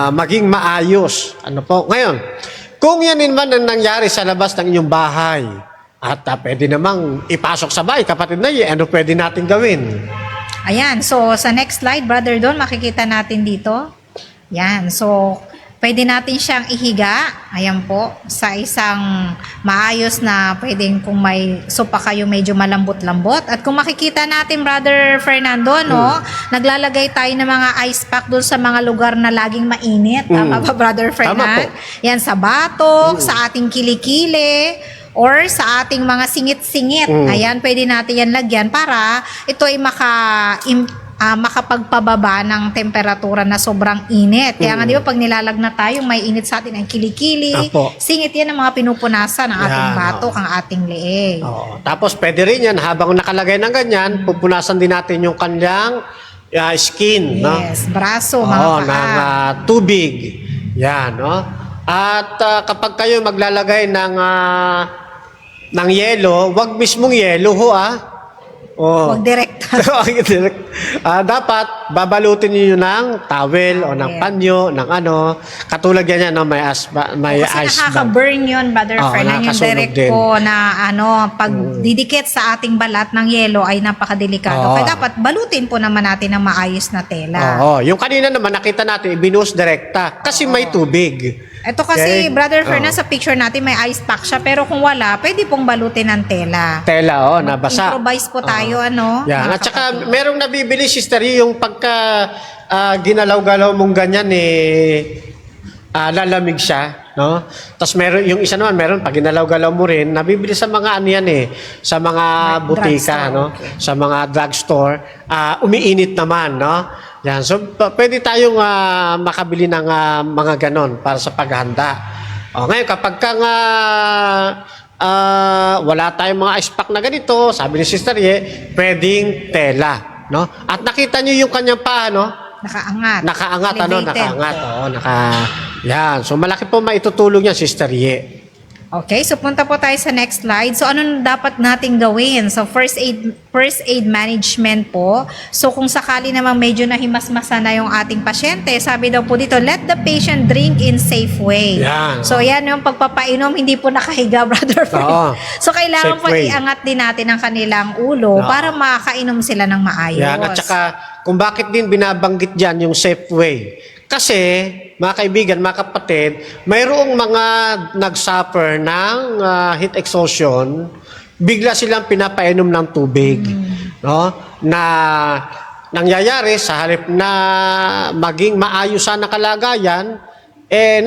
[SPEAKER 3] maging maayos. Ngayon, kung yan naman ang nangyari sa labas ng inyong bahay, at pwede namang ipasok sa bahay, kapatid na ano pwede natin gawin?
[SPEAKER 2] Ayan, so sa next slide, Brother Don, makikita natin dito. Yan, so pwede natin siyang ihiga, ayan po, sa isang maayos na pwedeng kung may sopa kayo medyo malambot-lambot. At kung makikita natin, Brother Fernando, naglalagay tayo ng mga ice pack doon sa mga lugar na laging mainit. Tama ba, Brother Fernando?
[SPEAKER 3] po.
[SPEAKER 2] Yan, sa batok, sa ating kilikili, or sa ating mga singit-singit. Ayan, pwede natin yan lagyan para ito ay makapagpababa ng temperatura na sobrang init. Kaya nga di ba pag nilalagnat tayo, may init sa atin ang kilikili,
[SPEAKER 3] Apo.
[SPEAKER 2] singit yan ang mga pinupunasan ng ating
[SPEAKER 3] Yan,
[SPEAKER 2] batok, ang ating leeg.
[SPEAKER 3] Tapos pwede rin yan, habang nakalagay ng ganyan, pupunasan din natin yung kanyang skin,
[SPEAKER 2] Yes, braso, mga
[SPEAKER 3] ng
[SPEAKER 2] paa.
[SPEAKER 3] tubig. Yan, At kapag kayo maglalagay ng ng yelo, wag mismong yelo ho Oh.
[SPEAKER 2] Huwag direkta.
[SPEAKER 3] Dapat babalutin niyo ng towel o ng panyo, ng ano. Katulad ganyan, no, may
[SPEAKER 2] Kasi
[SPEAKER 3] ice bag.
[SPEAKER 2] nakaka-burn yun, Brother
[SPEAKER 3] Oo,
[SPEAKER 2] Fernan, yung
[SPEAKER 3] nakakasunog
[SPEAKER 2] direct
[SPEAKER 3] din.
[SPEAKER 2] po na pag didikit sa ating balat ng yelo ay napakadelikado.
[SPEAKER 3] Oo.
[SPEAKER 2] Kaya dapat balutin po naman natin ng maayos na tela.
[SPEAKER 3] Oo, yung kanina naman nakita natin, ibinuhos direkta kasi may tubig.
[SPEAKER 2] Ito kasi,
[SPEAKER 3] Okay.
[SPEAKER 2] Brother Fernan,
[SPEAKER 3] Oo.
[SPEAKER 2] sa picture natin may ice pack siya, pero kung wala, pwede pong balutin ng tela.
[SPEAKER 3] Tela, nabasa.
[SPEAKER 2] Improvise po tayo, ano?
[SPEAKER 3] Yan.
[SPEAKER 2] mga
[SPEAKER 3] At saka
[SPEAKER 2] kapatid.
[SPEAKER 3] merong nabibili, sister, yung pagka ginalaw-galaw mong ganyan, lalamig siya, no? Tapos meron, yung isa naman, meron, pag ginalaw-galaw mo rin, nabibili sa mga ano yan sa mga butika,
[SPEAKER 2] Drugstore,
[SPEAKER 3] no?
[SPEAKER 2] okay.
[SPEAKER 3] Sa mga drugstore, umiinit naman, no? Yan. So, pwede tayong makabili ng mga ganon para sa paghanda. Ngayon, kapag ka nga wala tayong mga ice pack na ganito, sabi ni Sister Ye, pwedeng tela, no? At nakita niyo yung kanyang paa, no?
[SPEAKER 2] Nakaangat.
[SPEAKER 3] Nakaangat,
[SPEAKER 2] Elevated.
[SPEAKER 3] nakaangat. Yan. So, malaki po maitutulong yan, Sister Ye.
[SPEAKER 2] Okay, so punta po tayo sa next slide. So ano dapat nating gawin? So first aid management po. So kung sakali namang medyo nahimasmasa na yung ating pasyente, sabi daw po dito, let the patient drink in safe way.
[SPEAKER 3] Yan.
[SPEAKER 2] So yan yung pagpapainom, hindi po nakahiga, Brother Fred.
[SPEAKER 3] Oo.
[SPEAKER 2] So kailangan
[SPEAKER 3] Safe
[SPEAKER 2] po
[SPEAKER 3] way.
[SPEAKER 2] iangat din natin ang kanilang ulo
[SPEAKER 3] Oo.
[SPEAKER 2] para makakainom sila ng maayos.
[SPEAKER 3] Yan. At saka, kung bakit din binabanggit dyan yung safe way. Kasi, mga kaibigan, mga kapatid, mayroong mga nag-suffer ng heat exhaustion, bigla silang pinapainom ng tubig. No? Na nangyayari sa halip na maging maayos sana kalagayan,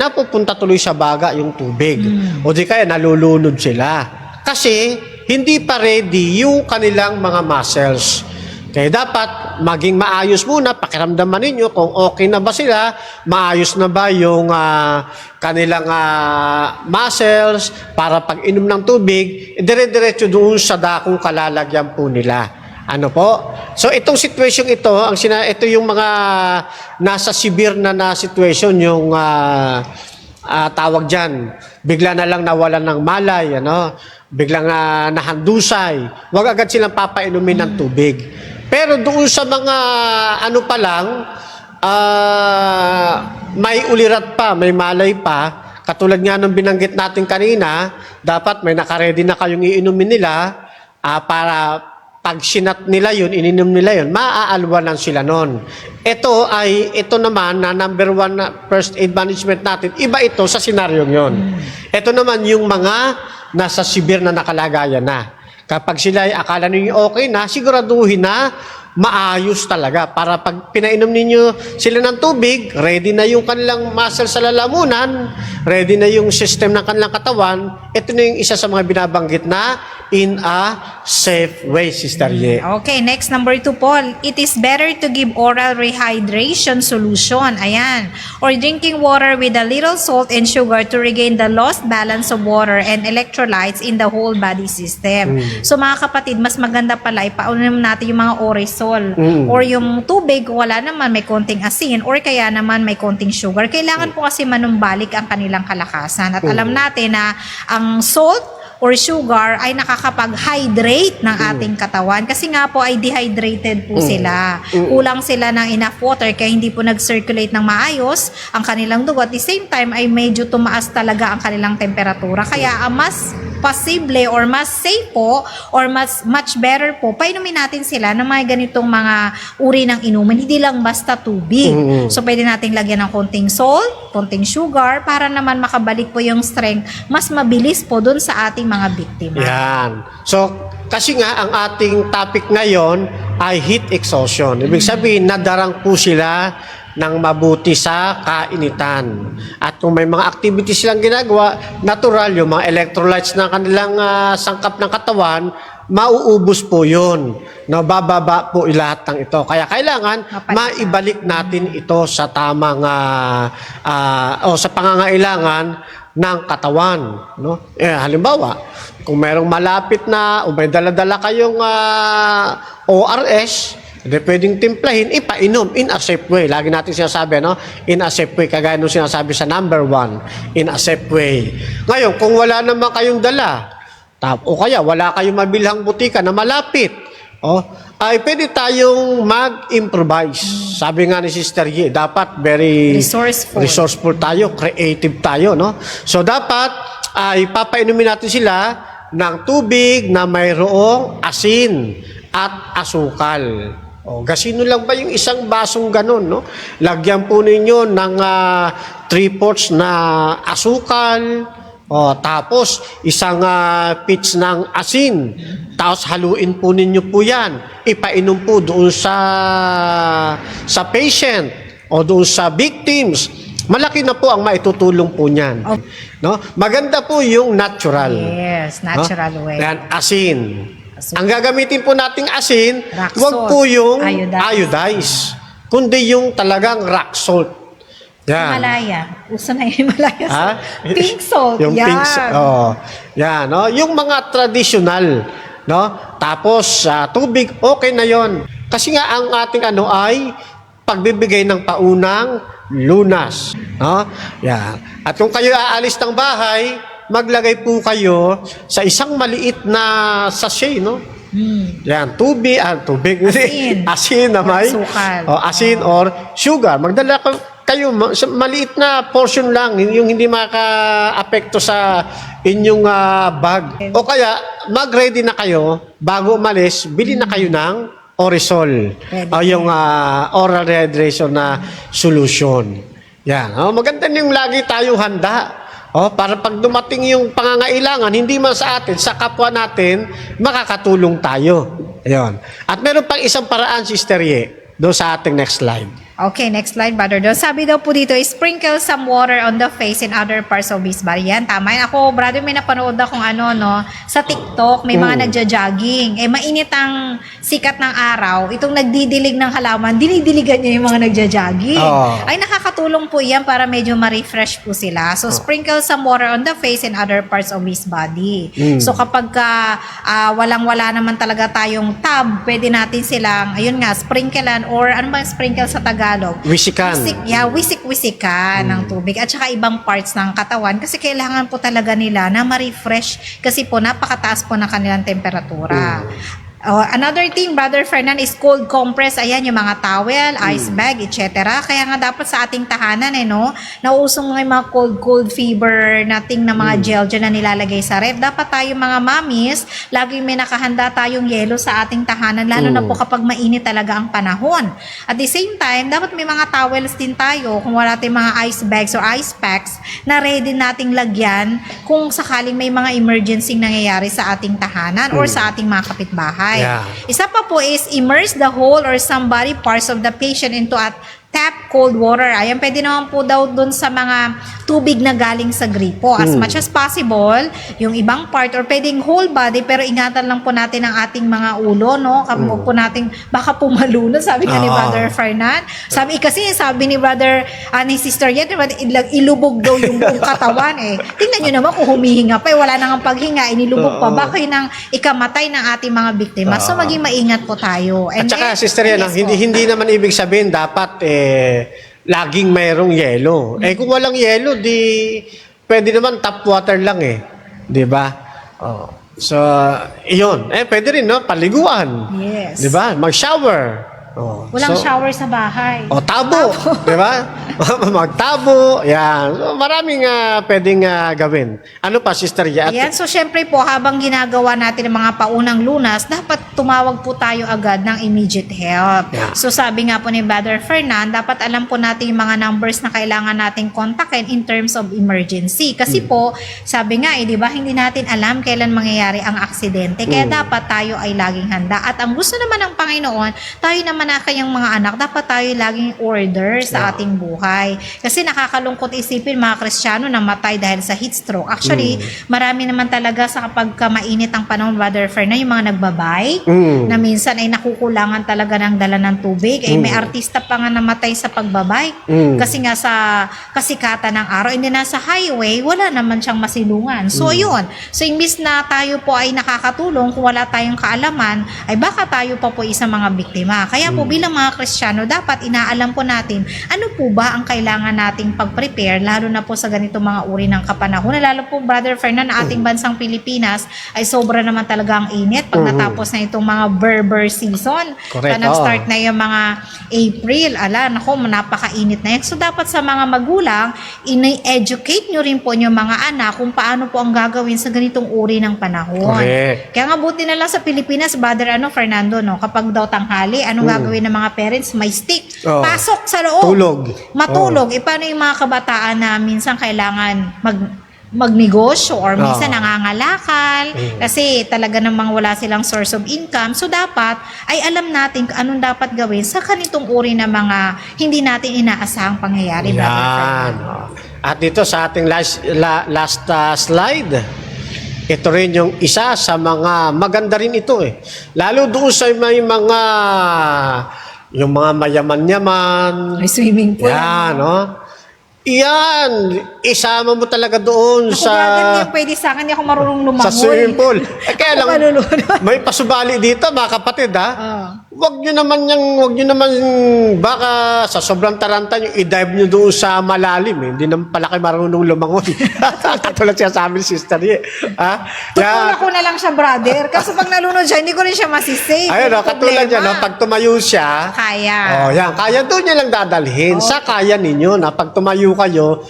[SPEAKER 3] napupunta tuloy sa baga yung tubig. O di kaya nalulunod sila. Kasi, hindi pa ready yung kanilang mga muscles. Kaya dapat maging maayos muna, pakiramdaman ninyo kung okay na ba sila, maayos na ba yung kanilang muscles para pag inom ng tubig, dire-diretso doon sa dakong kalalagyan po nila. Ano po? So itong situation ito, ito yung mga nasa severe na situation, yung tawag dyan, bigla na lang nawalan ng malay, biglang nahandusay, wag agad silang papainumin ng tubig. Pero doon sa mga ano pa lang, may ulirat pa, may malay pa, katulad nga nung binanggit natin kanina, dapat may nakaredy na kayong iinumin nila para pag sinat nila yun, ininom nila yun, maaalwanan sila nun. Ito naman na number 1 na first aid management natin, iba ito sa senaryong yun. Ito naman yung mga nasa severe na nakalagayan na. Kapag sila ay akala ninyo okay na, siguraduhin na maayos talaga. Para pag pinainom ninyo sila ng tubig, ready na yung kanilang muscle sa lalamunan, ready na yung system ng kanilang katawan. Ito na yung isa sa mga binabanggit na in a safe way, Sister Ye.
[SPEAKER 2] Okay, next number 2 po. It is better to give oral rehydration solution. Ayan. Or drinking water with a little salt and sugar to regain the lost balance of water and electrolytes in the whole body system. So mga kapatid, mas maganda pala ipaunom natin yung mga orisol or yung tubig, wala naman, may konting asin or kaya naman may konting sugar. Kailangan po kasi manumbalik ang kanilang kalakasan. At alam natin na ang salt or sugar ay nakakapag-hydrate ng ating katawan kasi nga po ay dehydrated po sila. Kulang sila ng enough water kaya hindi po nag-circulate ng maayos ang kanilang dugo. At the same time ay medyo tumaas talaga ang kanilang temperatura. Kaya ang mas posible or mas safe po or much better po, painumin natin sila ng mga ganitong mga uri ng inumin, hindi lang basta tubig. So pwede nating lagyan ng konting salt, konting sugar para naman makabalik po yung strength mas mabilis po dun sa ating mga biktima.
[SPEAKER 3] Yan. So, kasi nga ang ating topic ngayon ay heat exhaustion. Ibig sabihin, nadarang po sila ng mabuti sa kainitan. At kung may mga activities silang ginagawa, natural yung mga electrolytes ng kanilang sangkap ng katawan, mauubos po yun. Nabababa po lahat ng ito. Kaya kailangan maibalik natin ito sa tamang o sa pangangailangan ng katawan. No? Halimbawa, kung mayroong malapit na o may dala-dala kayong ORS, hindi pwedeng timplahin, ipainom in a safe way. Lagi natin sinasabi, in a safe way, kagaya nung sinasabi sa number 1, in a safe way. Ngayon, kung wala naman kayong dala, O kaya wala kayong mabilhang butika na malapit, ay pwede tayong mag-improvise. Sabi nga ni Sister Ye, dapat very resourceful tayo, creative tayo, no? So dapat ay papainumin natin sila ng tubig na mayroong asin at asukal. Gasino lang ba yung isang basong ganun, no? Lagyan po ninyo ng 3/4 na asukal, tapos isang pitch ng asin. Tapos haluin po ninyo po yan. Ipainom po doon sa patient o doon sa victims. Malaki na po ang maitutulong po niyan. No? Maganda po yung natural.
[SPEAKER 2] Yes, natural way.
[SPEAKER 3] Yan, asin. Ang gagamitin po nating asin,
[SPEAKER 2] Rock
[SPEAKER 3] huwag
[SPEAKER 2] salt.
[SPEAKER 3] po yung
[SPEAKER 2] Iodized.
[SPEAKER 3] iodized, kundi yung talagang rock salt. Yan.
[SPEAKER 2] Himalaya. Uso na yung Himalaya.
[SPEAKER 3] Ha?
[SPEAKER 2] Pink salt.
[SPEAKER 3] Yung
[SPEAKER 2] yan.
[SPEAKER 3] pink salt. Yan, no? Yung mga traditional, no? Tapos tubig, okay na 'yon. Kasi nga ang ating ay pagbibigay ng paunang lunas, no? Yan. At kung kayo aalis ng bahay, maglagay po kayo sa isang maliit na sachet, no? Yan, tubig,
[SPEAKER 2] Asin.
[SPEAKER 3] asin na may
[SPEAKER 2] Asukal.
[SPEAKER 3] asin or sugar. Magdala kayo sa maliit na portion lang, yung hindi maka-apekto sa inyong bag. O kaya, mag-ready na kayo, bago umalis, bili na kayo ng Orisol. O yung oral rehydration na solution. Yan. Maganda yung lagi tayo handa. Para pag dumating yung pangangailangan, hindi man sa atin, sa kapwa natin, makakatulong tayo. Ayun. At meron pang isang paraan, Sister Ye, doon sa ating next slide.
[SPEAKER 2] Okay, next slide, Brother Don. Sabi daw po dito, sprinkle some water on the face and other parts of his body. Yan, tama. Ako, brother, may napanood akong sa TikTok, may mga nagja-jogging. Mainit ang sikat ng araw. Itong nagdidilig ng halaman, dinidiligan niya yung mga nagja-jogging. Ay, nakakatulong po yan para medyo ma-refresh po sila. So, sprinkle some water on the face and other parts of his body. So, kapag walang-wala naman talaga tayong tub, pwede natin silang, ayun nga, sprinklean or ano ba sprinkle sa Tagalog?
[SPEAKER 3] Wisikan.
[SPEAKER 2] Wisik-wisikan ng tubig at saka ibang parts ng katawan kasi kailangan po talaga nila na ma-refresh kasi po napakataas po ng kanilang temperatura. Another thing, Brother Fernan, is cold compress. Ayan, yung mga towel, ice bag, etc. Kaya nga dapat sa ating tahanan, nausong nga yung mga cold fever nating na mga gel dyan na nilalagay sa ref. Dapat tayo mga mommies, laging may nakahanda tayong yelo sa ating tahanan, lalo na po kapag mainit talaga ang panahon. At the same time, dapat may mga towels din tayo, kung wala tayong mga ice bags or ice packs, na ready nating lagyan kung sakaling may mga emergency nangyayari sa ating tahanan or sa ating mga kapitbahay.
[SPEAKER 3] Yeah.
[SPEAKER 2] Isa pa po is immerse the whole or some body parts of the patient into a tap cold water. Ayan, pwede naman po daw dun sa mga tubig na galing sa gripo. As much as possible, yung ibang part or pwedeng whole body, pero ingatan lang po natin ang ating mga ulo, no? Kapag po natin, baka pumalunod, sabi nga ni Brother Fernan. Sabi ni Brother, ni Sister Yet, ilubog daw yung buong katawan Tingnan nyo naman kung humihinga pa, wala nang paghinga, inilubog pa, baka yun ang ikamatay ng ating mga biktima. So, maging maingat po tayo.
[SPEAKER 3] At saka, Sister Yan, hindi naman ibig sabihin dapat laging mayroong yelo. Kung walang yelo, pwede naman tap water lang di ba? So, iyon. Pwede rin, no? Paliguan.
[SPEAKER 2] Yes.
[SPEAKER 3] Di ba? Mag-shower.
[SPEAKER 2] Walang shower sa bahay.
[SPEAKER 3] Tabo. Di ba? Magtabo. Yan. So, maraming pwedeng gawin. Ano pa, Sister Yat?
[SPEAKER 2] Yan. So, syempre po, habang ginagawa natin ang mga paunang lunas, dapat tumawag po tayo agad ng immediate help.
[SPEAKER 3] Yeah.
[SPEAKER 2] So, sabi nga po ni Brother Fernan, dapat alam po natin yung mga numbers na kailangan nating kontakin in terms of emergency. Kasi po, sabi nga, di ba, hindi natin alam kailan mangyayari ang aksidente. Kaya dapat tayo ay laging handa. At ang gusto naman ng Panginoon, tayo naman na kayang mga anak, dapat tayo laging order sa ating buhay. Kasi nakakalungkot isipin mga Kristiyano na matay dahil sa heat stroke. Actually, marami naman talaga sa kapag mainit ang panahon, Brother Fernan, yung mga nagbabike, na minsan ay nakukulangan talaga ng dala ng tubig. May artista pa nga namatay sa pagbabike. Kasi nga sa kasikatan ng araw, hindi na sa highway, wala naman siyang masilungan. So, yun. So, imbis na tayo po ay nakakatulong, kung wala tayong kaalaman, ay baka tayo pa po isang mga biktima. Kaya po bilang mga Kristiyano, dapat inaalam po natin ano po ba ang kailangan nating pag-prepare lalo na po sa ganito mga uri ng kapanahon. Lalo po, Brother Fernan, na ating bansang Pilipinas ay sobra naman talaga ang init pag natapos na itong mga Berber season.
[SPEAKER 3] Correct,
[SPEAKER 2] Nag-start na yung mga April. Nako, napakainit na yan. So, dapat sa mga magulang, ini-educate nyo rin po yung mga anak kung paano po ang gagawin sa ganitong uri ng panahon.
[SPEAKER 3] Correct.
[SPEAKER 2] Kaya nga buti na lang sa Pilipinas, Brother Fernando, no? Kapag daw tanghali, anong gagawin ng mga parents? May stick. Pasok sa loob.
[SPEAKER 3] Tulog.
[SPEAKER 2] Matulog. Paano yung mga kabataan na minsan kailangan magnegosyo or minsan nangangalakal kasi talaga namang wala silang source of income. So dapat ay alam natin anong dapat gawin sa kanitong uri na mga hindi natin inaasahang pangyayari.
[SPEAKER 3] Yan. At dito sa ating last slide, ito rin yung isa sa mga maganda rin ito eh. Lalo doon sa may mga yung mga mayaman-yaman.
[SPEAKER 2] May swimming pool.
[SPEAKER 3] Yan, no? Yan, isama mo talaga doon
[SPEAKER 2] Ako,
[SPEAKER 3] sa...
[SPEAKER 2] brother, pwede sa akin, hindi ako marunong lumangoy.
[SPEAKER 3] Sa swimming pool. Kaya lang,
[SPEAKER 2] Malulunod.
[SPEAKER 3] may pasubali dito, mga kapatid, ha? Wag nyo naman, baka sa sobrang taranta nyo, i-dive nyo doon sa malalim, eh. Hindi naman pala kayo marunong lumangoy. Katulad siya sa amin, sister, eh. Ha?
[SPEAKER 2] Tutulak ko na lang siya, brother. Kasi pag nalunod siya, hindi ko rin siya masisave.
[SPEAKER 3] Ayun, no, katulad yan, no, pag tumayo siya,
[SPEAKER 2] kaya.
[SPEAKER 3] Oh, yan, kaya doon nyo lang dadalhin. Sa kaya ninyo, na pag tumayo kayo,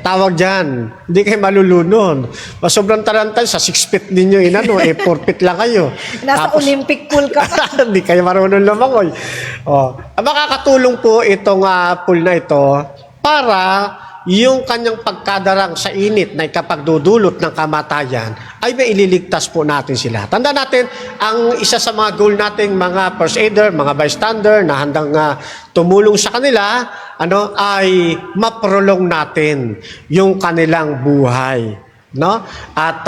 [SPEAKER 3] tawag dyan, hindi kayo malulunod. Sobrang tarantay, sa 6 feet ninyo, 4 feet lang kayo.
[SPEAKER 2] Nasa
[SPEAKER 3] Tapos,
[SPEAKER 2] Olympic pool ka pa.
[SPEAKER 3] hindi kayo marunong lumangoy. Makakatulong po itong pool na ito para yung kanyang pagkadarang sa init na ikapagdudulot ng kamatayan ay may ililigtas po natin sila. Tanda natin, ang isa sa mga goal nating mga first aider, mga bystander na handang tumulong sa kanila, ay maprolong natin yung kanilang buhay. No? At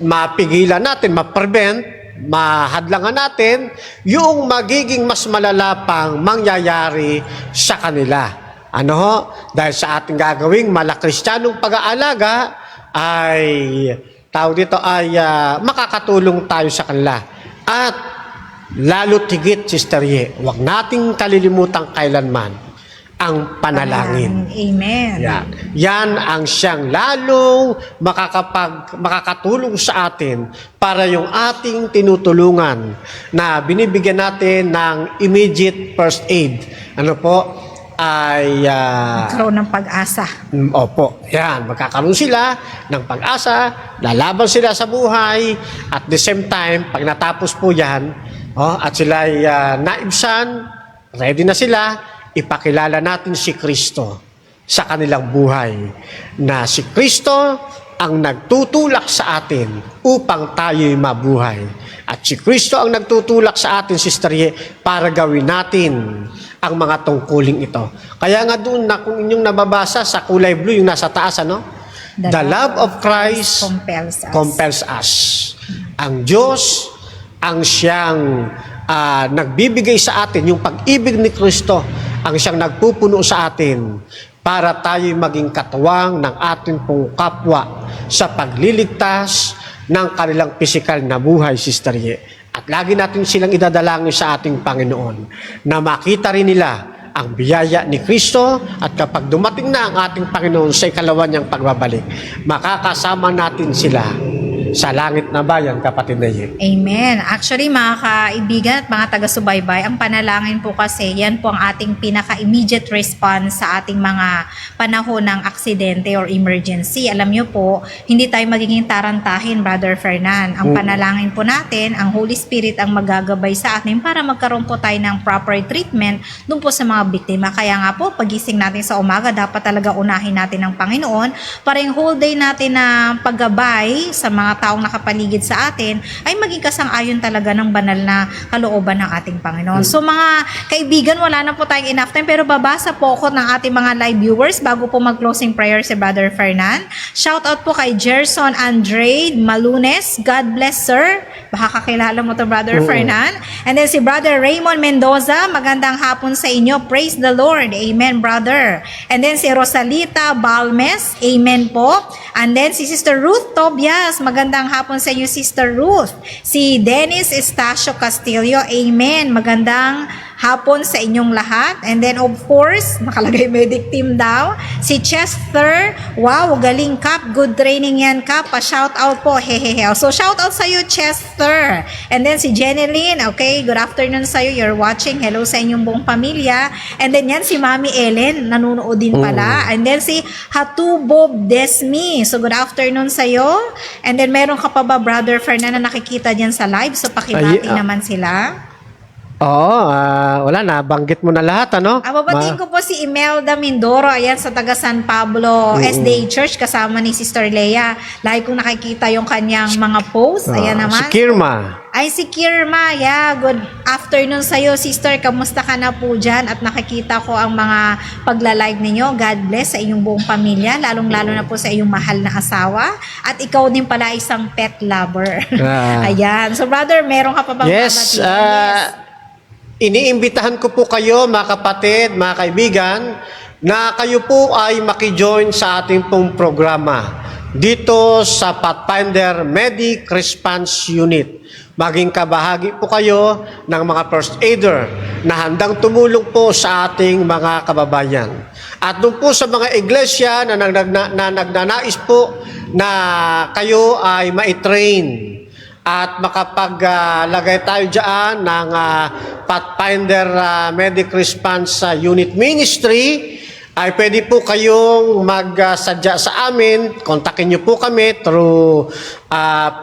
[SPEAKER 3] mapigilan natin, ma-prevent, mahadlangan natin yung magiging mas malala pang mangyayari sa kanila. Dahil sa ating gagawing malakristiyanong pag-aalaga ay makakatulong tayo sa kanila. At lalo tigit, Sister Ye, huwag nating kalilimutan kailanman ang panalangin.
[SPEAKER 2] Amen.
[SPEAKER 3] Yan ang siyang lalong makakatulong sa atin para yung ating tinutulungan na binibigyan natin ng immediate first aid.
[SPEAKER 2] Magkaroon ng pag-asa.
[SPEAKER 3] Opo, yan. Magkakaroon sila ng pag-asa, lalaban sila sa buhay, at the same time, pag natapos po yan, at sila ay naibsan, ready na sila, ipakilala natin si Kristo sa kanilang buhay. Na si Kristo ang nagtutulak sa atin upang tayo'y mabuhay. At si Kristo ang nagtutulak sa atin, Sister Ye, para gawin natin ang mga tungkuling ito. Kaya nga doon na kung inyong nababasa sa kulay blue, yung nasa taas, The love of Christ compels us. Ang Diyos ang siyang nagbibigay sa atin, yung pag-ibig ni Kristo ang siyang nagpupuno sa atin para tayo'y maging katuwang ng ating pong kapwa sa pagliligtas ng kanilang pisikal na buhay, Sister Ye. At lagi natin silang idadalangin sa ating Panginoon na makita rin nila ang biyaya ni Kristo, at kapag dumating na ang ating Panginoon sa ikalawa niyang pagbabalik, makakasama natin sila sa langit na bayan, kapatid na Ye.
[SPEAKER 2] Amen. Actually, mga kaibigan at mga taga-subaybay, ang panalangin po kasi, yan po ang ating pinaka-immediate response sa ating mga panahon ng aksidente or emergency. Alam niyo po, hindi tayo magiging tarantahin, Brother Fernan. Ang panalangin po natin, ang Holy Spirit ang magagabay sa atin para magkaroon po tayo ng proper treatment dun po sa mga biktima. Kaya nga po, pagising natin sa umaga, dapat talaga unahin natin ang Panginoon para yung whole day natin na paggabay sa mga taong nakapaligid sa atin ay maging kasang-ayon talaga ng banal na kalooban ng ating Panginoon. So mga kaibigan, wala na po tayong enough time, pero babasa po ako ng ating mga live viewers bago po mag-closing prayer si Brother Fernan. Shout out po kay Gerson Andre Malunes. God bless, sir. Baka kakilala mo to, Brother Fernan. And then si Brother Raymond Mendoza, magandang hapon sa inyo. Praise the Lord. Amen, brother. And then si Rosalita Balmes. Amen po. And then si Sister Ruth Tobias, magandang hapon sa inyo Sister Ruth. Si Dennis Estacio Castillo, amen. Magandang hapon sa inyong lahat. And then of course, nakalagay medic team daw. Si Chester, wow, galing Kap, good training yan Kap. Pa-shout out po, hehehe. So shout out sa iyo Chester. And then si Jeneline, okay, good afternoon sa iyo. You're watching. Hello sa inyong buong pamilya. And then yan si Mami Ellen, nanunood din pala. And then si Hatubob Desmi. So good afternoon sa iyo. And then meron ka pa ba Brother Fernando na nakikita diyan sa live? So pakibati naman sila.
[SPEAKER 3] Oo, wala na. Banggit mo na lahat, ano?
[SPEAKER 2] Babatiin ko po si Imelda Mindoro, ayan sa taga San Pablo SDA Church kasama ni Sister Leia. Lagi kong nakikita yung kanyang mga posts. Ayan naman.
[SPEAKER 3] Si Kirma.
[SPEAKER 2] Ay, si Kirma. Yeah, good afternoon sa'yo, sister. Kamusta ka na po dyan? At nakikita ko ang mga pagla-live ninyo. God bless sa inyong buong pamilya, lalong-lalo na po sa iyong mahal na asawa. At ikaw din pala isang pet lover. Ayan. So, brother, meron ka pa bang
[SPEAKER 3] Yes,
[SPEAKER 2] babatiin?
[SPEAKER 3] iniimbitahan ko po kayo mga kapatid, mga kaibigan, na kayo po ay makijoin sa ating pong programa dito sa Pathfinder Medic Response Unit. Maging kabahagi po kayo ng mga first aider na handang tumulong po sa ating mga kababayan. At doon po sa mga iglesia na nagnanais po na kayo ay maitrain at makapaglagay tayo dyan ng Pathfinder Medic Response Unit Ministry, ay pwede po kayong magsadya sa amin. Kontakin nyo po kami through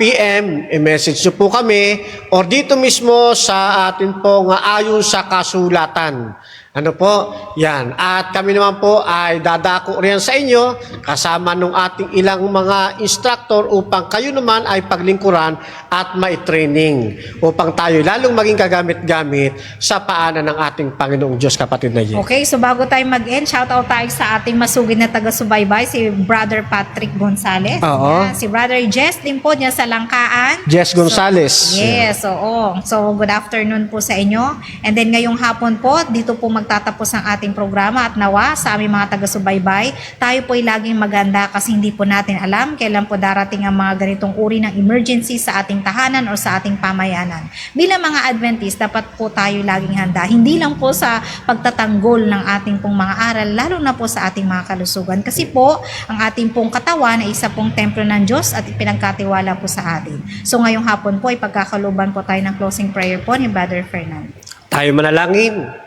[SPEAKER 3] PM, i-message nyo po kami, or dito mismo sa atin pong ayon sa kasulatan. Ano po? Yan. At kami naman po ay dadako riyan sa inyo kasama ng ating ilang mga instructor upang kayo naman ay paglingkuran at maitraining upang tayo lalong maging kagamit-gamit sa paanan ng ating Panginoong Diyos, kapatid na Ye.
[SPEAKER 2] Okay, so bago tayo mag-end, shout out tayo sa ating masugid na taga-subaybay, si Brother Patrick Gonzales.
[SPEAKER 3] Oo.
[SPEAKER 2] Yan, si Brother Jess din po niya sa Langkaan.
[SPEAKER 3] Jess Gonzales.
[SPEAKER 2] So, yes, oo. So, good afternoon po sa inyo. And then ngayong hapon po, dito po magtatapos ang ating programa at nawa sa aming mga taga-subaybay, tayo po ay laging maganda kasi hindi po natin alam kailan po darating ang mga ganitong uri ng emergency sa ating tahanan o sa ating pamayanan. Bilang mga Adventist, dapat po tayo laging handa. Hindi lang po sa pagtatanggol ng ating pong mga aral, lalo na po sa ating mga kalusugan. Kasi po, ang ating pong katawan ay isa pong templo ng Diyos at pinagkatiwala po sa atin. So ngayong hapon po ay pagkakaluban po tayo ng closing prayer po ni Brother Fernando.
[SPEAKER 3] Tayo manalangin.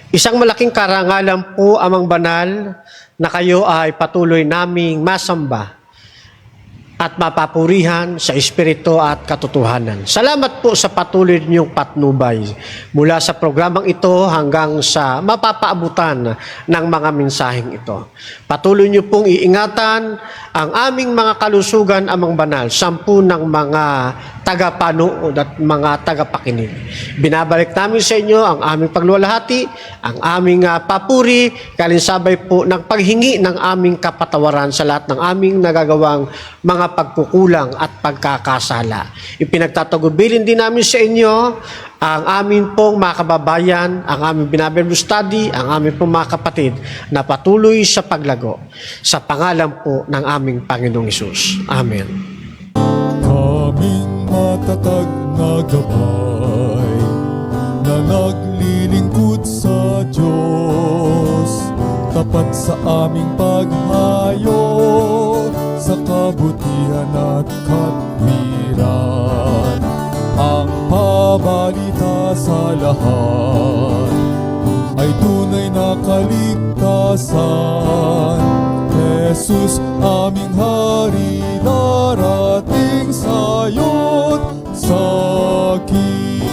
[SPEAKER 3] Isang malaking karangalan po, Amang Banal, na kayo ay patuloy naming masamba at mapapurihan sa Espiritu at katotohanan. Salamat po sa patuloy niyong patnubay mula sa programang ito hanggang sa mapapaabutan ng mga mensaheng ito. Patuloy niyo pong iingatan ang aming mga kalusugan, Amang Banal, 10 ng mga tagapanood at mga tagapakinig. Binabalik namin sa inyo ang aming pagluwalhati, ang aming papuri, kalinsabay po ng paghingi ng aming kapatawaran sa lahat ng aming nagagawang mga pagkukulang at pagkakasala. Ipinagtatagubilin din namin sa inyo ang amin pong mga kababayan, ang aming binabible study, ang aming pong mga kapatid na patuloy sa paglago. Sa pangalan po ng aming Panginoong Hesus. Amen.
[SPEAKER 1] Kaming matatag na gabay na naglilingkod sa Diyos, tapat sa aming paghayo sa kabutihan at katwiran. Ang pabalita sa lahat ay tunay na kaligtasan. Jesus, aming hari, darating sayo't sa akin.